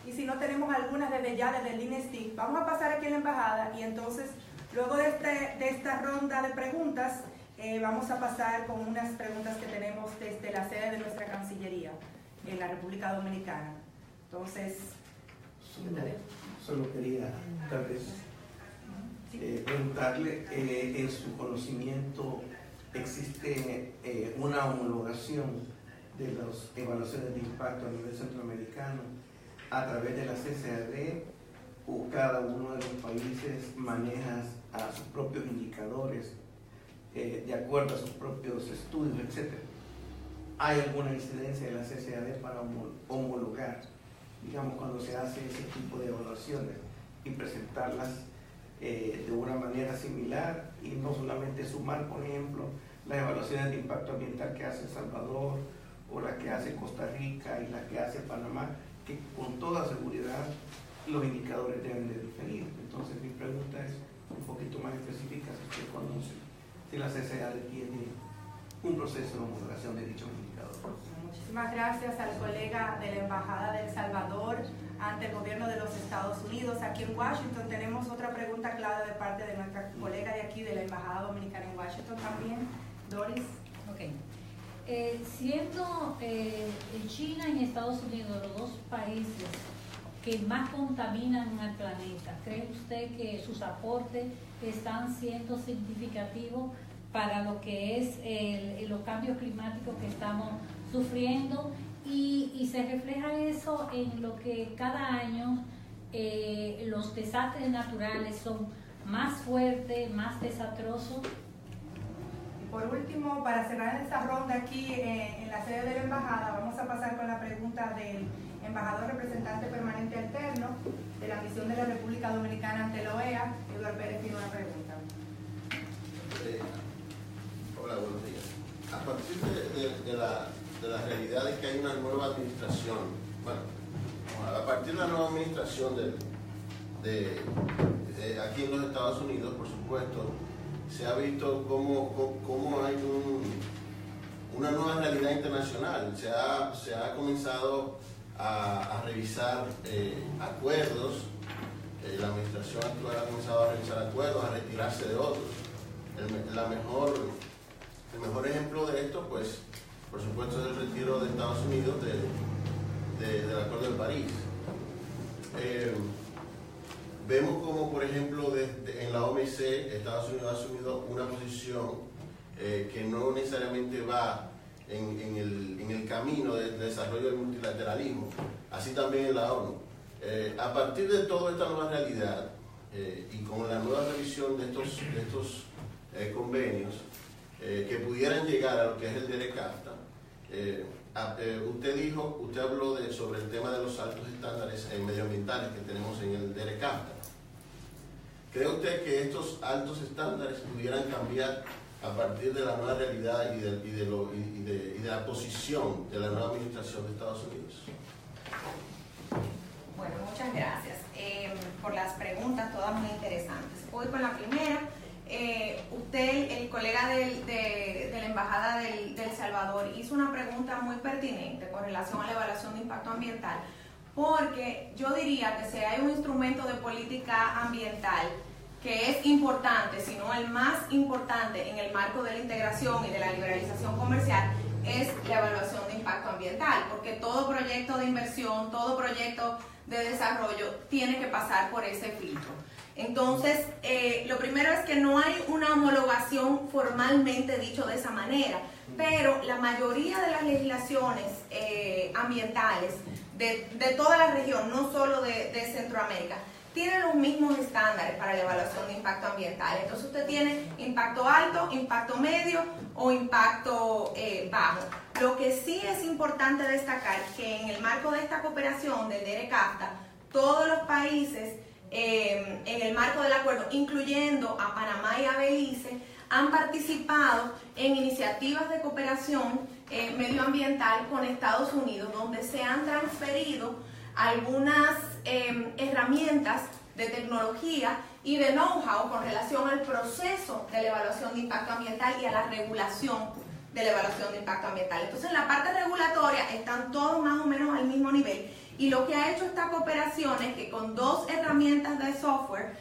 Y si no tenemos algunas desde ya, desde el INESTIC, vamos a pasar aquí en la embajada y entonces, luego de esta ronda de preguntas, vamos a pasar con unas preguntas que tenemos desde la sede de nuestra Cancillería en la República Dominicana. Entonces, solo quería tal vez preguntarle, en su conocimiento existe una homologación de las evaluaciones de impacto a nivel centroamericano a través de la CCAD, o cada uno de los países maneja a sus propios indicadores de acuerdo a sus propios estudios, etcétera? ¿Hay alguna incidencia de la CCAD para homologar, digamos, cuando se hace ese tipo de evaluaciones y presentarlas de una manera similar, y no solamente sumar, por ejemplo, las evaluaciones de impacto ambiental que hace El Salvador o la que hace Costa Rica y la que hace Panamá, que con toda seguridad los indicadores deben de diferir? Entonces mi pregunta es un poquito más específica, si usted conoce si la CCAD tiene un proceso de homologación de dichos indicadores. Muchísimas gracias al colega de la Embajada de El Salvador ante el gobierno de los Estados Unidos. Aquí en Washington tenemos otra pregunta clara de parte de nuestra colega de aquí de la Embajada Dominicana en Washington también. Doris. Ok. Siendo China y Estados Unidos los dos países que más contaminan al planeta, ¿cree usted que sus aportes están siendo significativos para lo que es los cambios climáticos que estamos sufriendo? y se refleja eso en lo que cada año los desastres naturales son más fuertes, más desastrosos. Y por último, para cerrar esta ronda aquí en la sede de la embajada, vamos a pasar con la pregunta del embajador representante permanente alterno de la misión de la República Dominicana ante la OEA. Eduardo Pérez tiene una pregunta. Hola, buenos días. A partir de la realidad de que hay una nueva administración, bueno, a partir de la nueva administración aquí en los Estados Unidos, por supuesto, se ha visto cómo hay una nueva realidad internacional. Se ha comenzado a revisar acuerdos. La administración actual ha comenzado a revisar acuerdos, a retirarse de otros. El mejor ejemplo de esto, pues, por supuesto, es el retiro de Estados Unidos del Acuerdo de París. Vemos como, por ejemplo, en la OMC, Estados Unidos ha asumido una posición que no necesariamente va en el camino del desarrollo del multilateralismo, así también en la ONU. A partir de toda esta nueva realidad y con la nueva revisión de estos convenios que pudieran llegar a lo que es el DERECAFTA, usted habló sobre el tema de los altos estándares medioambientales que tenemos en el DERECAFTA. ¿Cree usted que estos altos estándares pudieran cambiar a partir de la nueva realidad y de la posición de la nueva administración de Estados Unidos? Bueno, muchas gracias por las preguntas, todas muy interesantes. Voy con la primera. Usted, el colega de la Embajada del Salvador, hizo una pregunta muy pertinente con relación a la evaluación de impacto ambiental, porque yo diría que si hay un instrumento de política ambiental que es importante, si no el más importante en el marco de la integración y de la liberalización comercial, es la evaluación de impacto ambiental, porque todo proyecto de inversión, todo proyecto de desarrollo tiene que pasar por ese filtro. Entonces, lo primero es que no hay una homologación formalmente dicho de esa manera, pero la mayoría de las legislaciones ambientales de toda la región, no solo de Centroamérica, tienen los mismos estándares para la evaluación de impacto ambiental. Entonces usted tiene impacto alto, impacto medio o impacto bajo. Lo que sí es importante destacar que en el marco de esta cooperación del DERECAFTA, todos los países en el marco del acuerdo, incluyendo a Panamá y a Belice, han participado en iniciativas de cooperación medioambiental con Estados Unidos, donde se han transferido algunas herramientas de tecnología y de know-how con relación al proceso de la evaluación de impacto ambiental y a la regulación de la evaluación de impacto ambiental. Entonces, en la parte regulatoria están todos más o menos al mismo nivel, y lo que ha hecho esta cooperación es que con dos herramientas de software,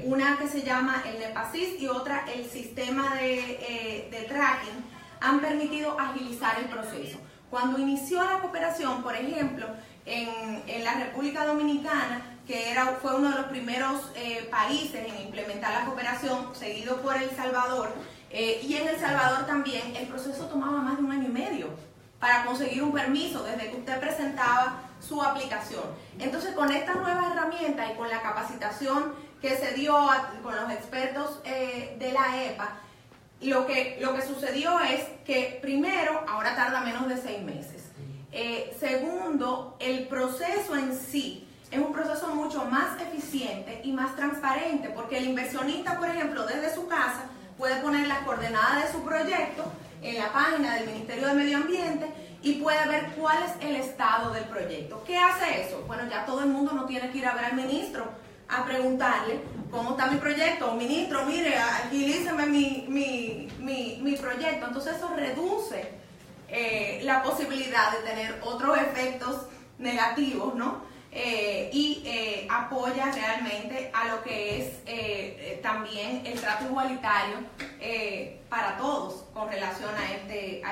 una que se llama el NEPASIS y otra el sistema de tracking, han permitido agilizar el proceso. Cuando inició la cooperación, por ejemplo, en la República Dominicana, que fue uno de los primeros países en implementar la cooperación, seguido por El Salvador, y en El Salvador también el proceso tomaba más de 1 año y medio para conseguir un permiso desde que usted presentaba su aplicación. Entonces, con esta nueva herramienta y con la capacitación que se dio con los expertos de la EPA, lo que sucedió es que primero, ahora tarda menos de 6 meses. Segundo, el proceso en sí es un proceso mucho más eficiente y más transparente, porque el inversionista, por ejemplo, desde su casa puede poner las coordenadas de su proyecto en la página del Ministerio de Medio Ambiente y puede ver cuál es el estado del proyecto. ¿Qué hace eso? Bueno, ya todo el mundo no tiene que ir a ver al ministro a preguntarle cómo está mi proyecto. Ministro, mire, agilíceme mi proyecto. Entonces eso reduce la posibilidad de tener otros efectos negativos, ¿no? Y apoya realmente a lo que es también el trato igualitario para todos con relación a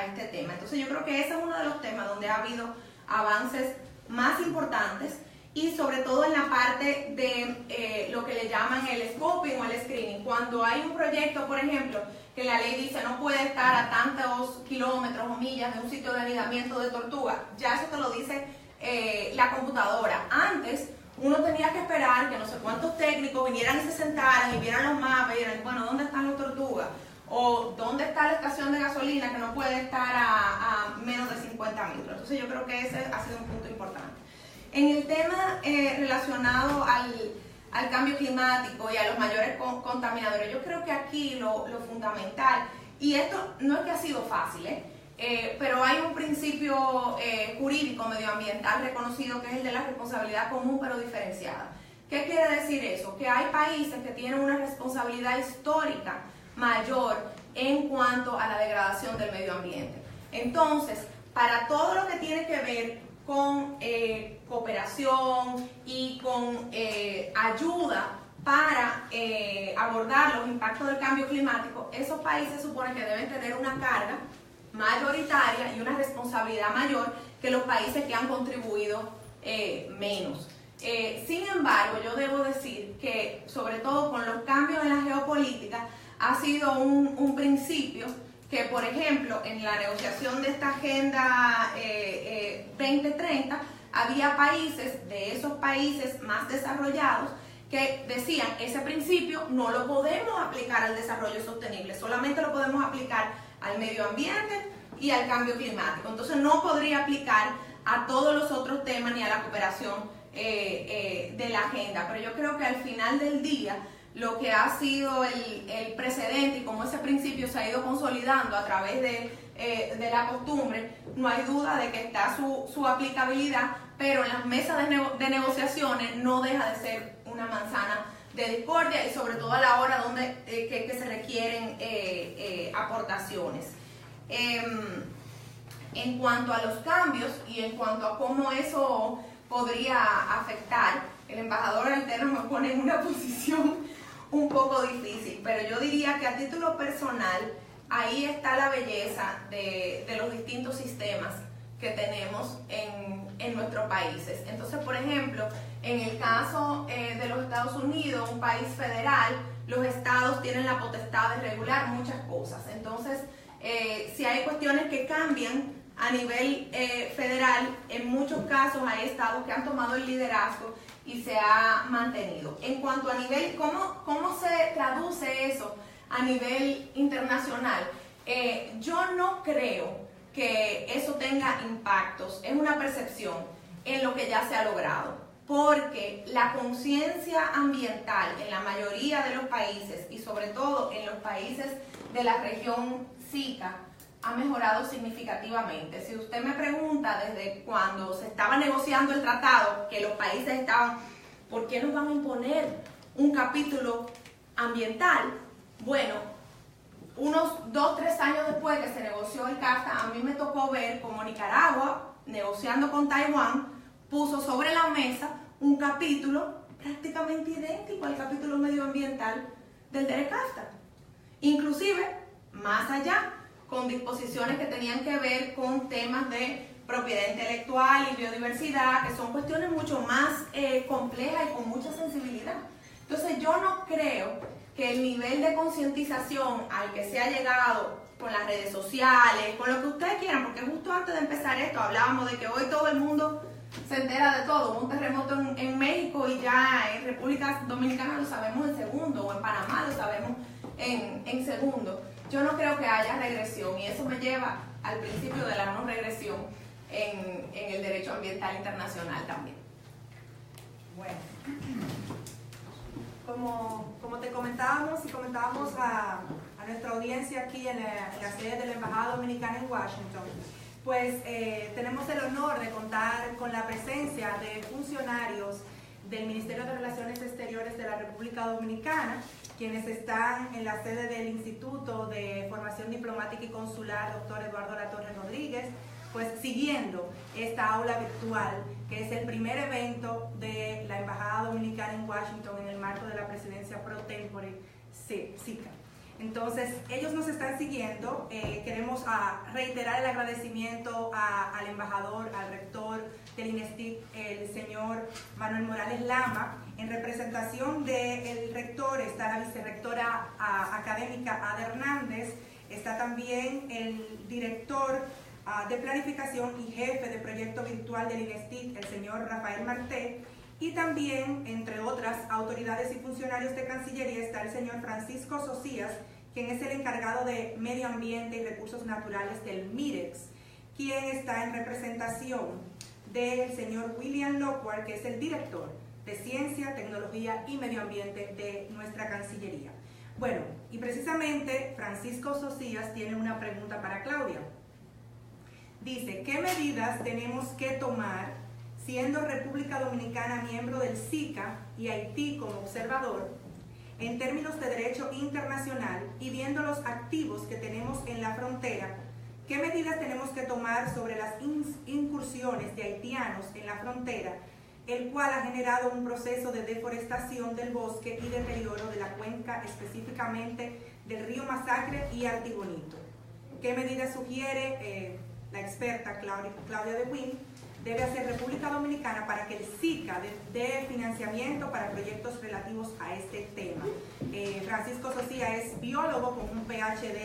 este tema. Entonces yo creo que ese es uno de los temas donde ha habido avances más importantes y sobre todo en la parte de lo que le llaman el scoping o el screening. Cuando hay un proyecto, por ejemplo, que la ley dice no puede estar a tantos kilómetros o millas de un sitio de anidamiento de tortuga, ya eso te lo dice la computadora. Antes uno tenía que esperar que no sé cuántos técnicos vinieran y se sentaran y vieran los mapas y vieran, bueno, ¿dónde están las tortugas? O ¿dónde está la estación de gasolina que no puede estar a menos de 50 metros? Entonces yo creo que ese ha sido un punto importante. En el tema relacionado al cambio climático y a los mayores contaminadores, yo creo que aquí lo fundamental, y esto no es que ha sido fácil, pero hay un principio jurídico medioambiental reconocido que es el de la responsabilidad común pero diferenciada. ¿Qué quiere decir eso? Que hay países que tienen una responsabilidad histórica mayor en cuanto a la degradación del medio ambiente. Entonces, para todo lo que tiene que ver con cooperación y con ayuda para abordar los impactos del cambio climático, esos países supone que deben tener una carga mayoritaria y una responsabilidad mayor que los países que han contribuido menos. Sin embargo, yo debo decir que, sobre todo con los cambios en la geopolítica, ha sido un principio que, por ejemplo, en la negociación de esta Agenda 2030, había países, de esos países más desarrollados, que decían, ese principio no lo podemos aplicar al desarrollo sostenible, solamente lo podemos aplicar al medio ambiente y al cambio climático. Entonces no podría aplicar a todos los otros temas ni a la cooperación de la agenda. Pero yo creo que al final del día, lo que ha sido el precedente y cómo ese principio se ha ido consolidando a través de la costumbre, no hay duda de que está su aplicabilidad, pero en las mesas de negociaciones no deja de ser una manzana de discordia y sobre todo a la hora donde que se requieren aportaciones. En cuanto a los cambios y en cuanto a cómo eso podría afectar, el embajador alterno me pone en una posición un poco difícil, pero yo diría que a título personal ahí está la belleza de los distintos sistemas que tenemos en nuestros países. Entonces, por ejemplo, en el caso de los Estados Unidos, un país federal, los estados tienen la potestad de regular muchas cosas. Entonces, si hay cuestiones que cambian a nivel federal, en muchos casos hay estados que han tomado el liderazgo y se ha mantenido. En cuanto a nivel, ¿cómo se traduce eso a nivel internacional? Yo no creo que eso tenga impactos, es una percepción en lo que ya se ha logrado, porque la conciencia ambiental en la mayoría de los países y sobre todo en los países de la región SICA ha mejorado significativamente. Si usted me pregunta desde cuando se estaba negociando el tratado, que los países estaban, ¿por qué nos van a imponer un capítulo ambiental? Bueno, unos 2-3 años después que se negoció el CAFTA, a mí me tocó ver cómo Nicaragua, negociando con Taiwán, puso sobre la mesa un capítulo prácticamente idéntico al capítulo medioambiental del CAFTA. Inclusive, más allá, con disposiciones que tenían que ver con temas de propiedad intelectual y biodiversidad, que son cuestiones mucho más complejas y con mucha sensibilidad. Entonces yo no creo que el nivel de concientización al que se ha llegado con las redes sociales, con lo que ustedes quieran, porque justo antes de empezar esto hablábamos de que hoy todo el mundo se entera de todo. Un terremoto en México y ya en República Dominicana lo sabemos en segundo, o en Panamá lo sabemos en segundo. Yo no creo que haya regresión y eso me lleva al principio de la no regresión en el derecho ambiental internacional también. Bueno, como te comentábamos y comentábamos a nuestra audiencia aquí en la sede de la Embajada Dominicana en Washington, pues tenemos el honor de contar con la presencia de funcionarios del Ministerio de Relaciones Exteriores de la República Dominicana, quienes están en la sede del Instituto de Formación Diplomática y Consular, doctor Eduardo Latorre Rodríguez, pues siguiendo esta aula virtual, que es el primer evento de la Embajada Dominicana en Washington en el marco de la presidencia pro tempore SICA. Entonces, ellos nos están siguiendo. Queremos reiterar el agradecimiento al embajador, al rector del INESTIC, el señor Manuel Morales Lama. En representación del rector está la vicerrectora académica Ada Hernández, está también el director de planificación y jefe de proyecto virtual del INESTIC, el señor Rafael Marté, y también, entre otras autoridades y funcionarios de Cancillería, está el señor Francisco Socias, quien es el encargado de Medio Ambiente y Recursos Naturales del MIREX, quien está en representación del señor William Lockhart, que es el director de Ciencia, Tecnología y Medio Ambiente de nuestra Cancillería. Bueno, y precisamente Francisco Socias tiene una pregunta para Claudia. Dice, ¿qué medidas tenemos que tomar siendo República Dominicana miembro del SICA y Haití como observador, en términos de derecho internacional y viendo los activos que tenemos en la frontera? ¿Qué medidas tenemos que tomar sobre las incursiones de haitianos en la frontera, el cual ha generado un proceso de deforestación del bosque y deterioro de la cuenca, específicamente del río Masacre y Artibonito? ¿Qué medidas sugiere la experta Claudia De Win debe hacer República Dominicana para que el SICA dé financiamiento para proyectos relativos a este tema? Francisco Socias es biólogo con un PhD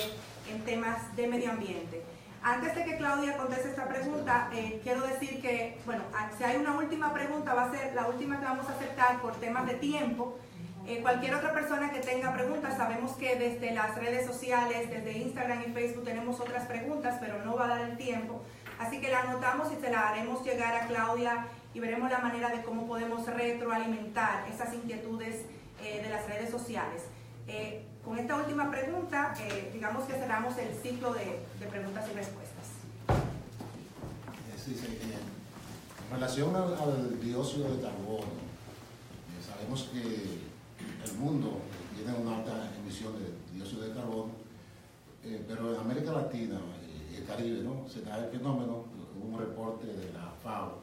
en temas de medio ambiente. Antes de que Claudia conteste esta pregunta, quiero decir que, bueno, si hay una última pregunta, va a ser la última que vamos a aceptar por temas de tiempo. Cualquier otra persona que tenga preguntas, sabemos que desde las redes sociales, desde Instagram y Facebook tenemos otras preguntas, pero no va a dar el tiempo. Así que la anotamos y se la haremos llegar a Claudia y veremos la manera de cómo podemos retroalimentar esas inquietudes de las redes sociales. Con esta última pregunta, digamos que cerramos el ciclo de preguntas y respuestas. Sí, en relación al dióxido de carbono, sabemos que el mundo tiene una alta emisión de dióxido de carbono, pero en América Latina y el Caribe, ¿no?, se da el fenómeno, un reporte de la FAO,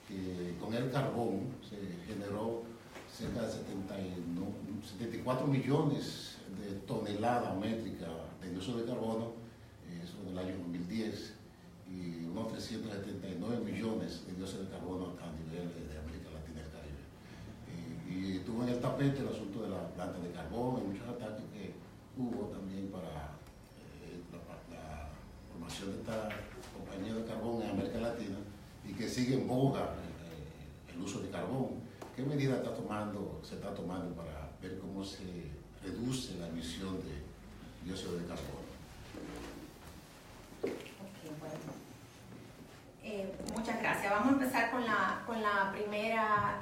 que con el carbón se generó cerca de 74 millones de toneladas métricas de dióxido de carbono, eso en el año 2010, y unos 379 millones de dióxido de carbono a nivel de América Latina y el Caribe. Y tuvo en el tapete el asunto de la planta de carbón y muchos ataques que hubo también para la formación de esta compañía de carbón en América Latina, y que sigue en boga el uso de carbón. ¿Qué medidas se está tomando para ver cómo se reduce la emisión de dióxido de carbono? Muchas gracias. Vamos a empezar con la primera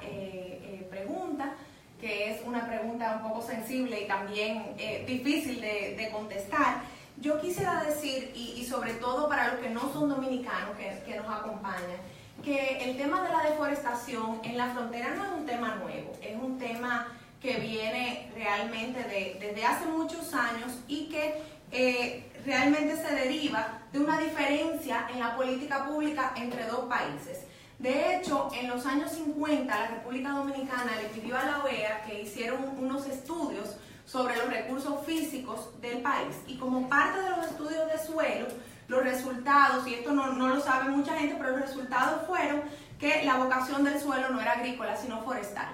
pregunta, que es una pregunta un poco sensible y también difícil de contestar. Yo quisiera decir, y sobre todo para los que no son dominicanos que nos acompañan, que el tema de la deforestación en la frontera no es un tema nuevo, es un tema que viene realmente desde hace muchos años y que realmente se deriva de una diferencia en la política pública entre dos países. De hecho, en los años 50, la República Dominicana le pidió a la OEA que hicieron unos estudios sobre los recursos físicos del país, y como parte de los estudios de suelo, los resultados, y esto no lo sabe mucha gente, pero los resultados fueron que la vocación del suelo no era agrícola, sino forestal.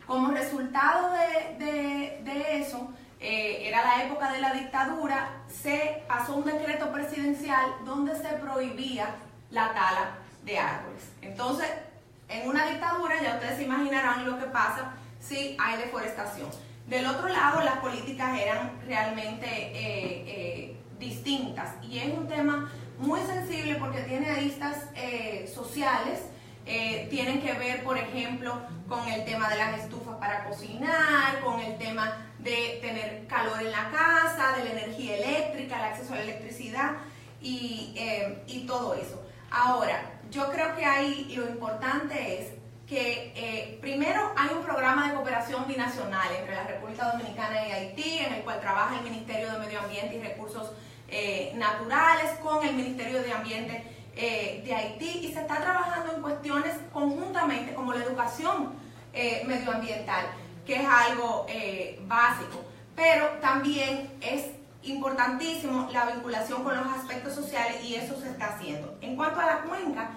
Como resultado de eso, era la época de la dictadura, se pasó un decreto presidencial donde se prohibía la tala de árboles. Entonces, en una dictadura ya ustedes se imaginarán lo que pasa si hay deforestación. Del otro lado, las políticas eran realmente distintas, y es un tema muy sensible porque tiene aristas sociales. Tienen que ver, por ejemplo, con el tema de las estufas para cocinar, con el tema de tener calor en la casa, de la energía eléctrica, el acceso a la electricidad y todo eso. Ahora, yo creo que ahí lo importante es que primero hay un programa de cooperación binacional entre la República Dominicana y Haití, en el cual trabaja el Ministerio de Medio Ambiente y Recursos Naturales con el Ministerio de Ambiente de Haití, y se está trabajando en cuestiones conjuntamente como la educación medioambiental, que es algo básico, pero también es importantísimo la vinculación con los aspectos sociales y eso se está haciendo. En cuanto a la cuenca,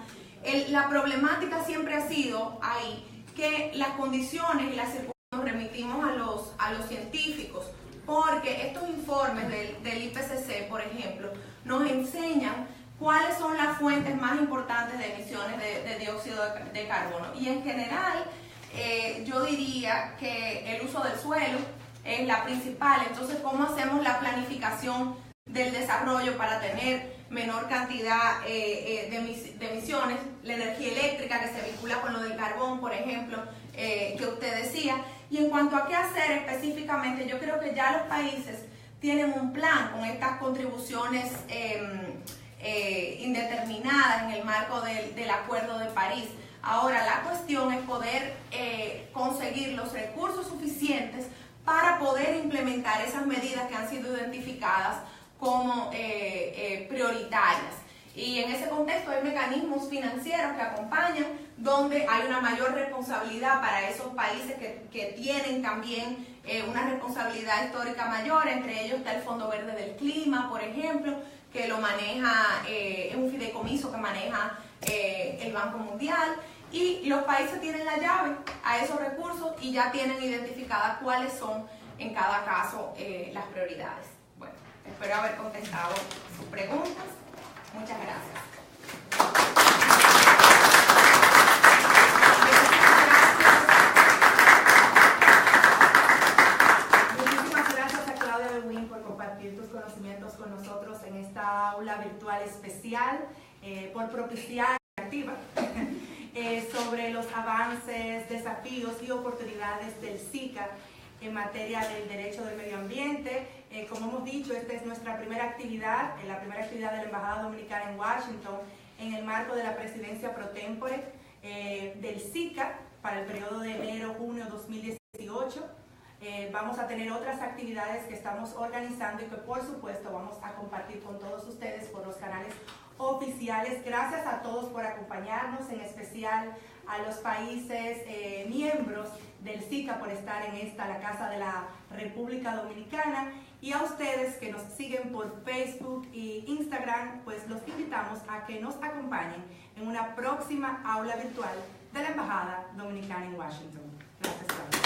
la problemática siempre ha sido ahí que las condiciones y las circunstancias nos remitimos a los científicos, porque estos informes del IPCC, por ejemplo, nos enseñan cuáles son las fuentes más importantes de emisiones de dióxido de carbono. Y en general, yo diría que el uso del suelo es la principal. Entonces, ¿cómo hacemos la planificación del desarrollo para tener menor cantidad de emisiones? La energía eléctrica que se vincula con lo del carbón, por ejemplo, que usted decía. Y en cuanto a qué hacer específicamente, yo creo que ya los países tienen un plan con estas contribuciones indeterminadas en el marco del Acuerdo de París. Ahora, la cuestión es poder conseguir los recursos suficientes para poder implementar esas medidas que han sido identificadas como prioritarias. Y en ese contexto hay mecanismos financieros que acompañan, donde hay una mayor responsabilidad para esos países que tienen también una responsabilidad histórica mayor. Entre ellos está el Fondo Verde del Clima, por ejemplo, que lo maneja, es un fideicomiso que maneja el Banco Mundial. Y los países tienen la llave a esos recursos y ya tienen identificadas cuáles son en cada caso las prioridades. Bueno, espero haber contestado sus preguntas. Muchas gracias. Muchísimas gracias a Claudia Bewin por compartir tus conocimientos con nosotros en esta aula virtual especial, por propiciar activa sobre los avances, desafíos y oportunidades del SICA en materia del derecho del medio ambiente. Como hemos dicho, esta es nuestra primera actividad, la primera actividad de la Embajada Dominicana en Washington en el marco de la presidencia pro tempore del SICA para el periodo de enero-junio 2018. Vamos a tener otras actividades que estamos organizando y que por supuesto vamos a compartir con todos ustedes por los canales oficiales. Gracias a todos por acompañarnos, en especial a los países miembros del SICA por estar en la Casa de la República Dominicana, y a ustedes que nos siguen por Facebook e Instagram, pues los invitamos a que nos acompañen en una próxima aula virtual de la Embajada Dominicana en Washington. Gracias.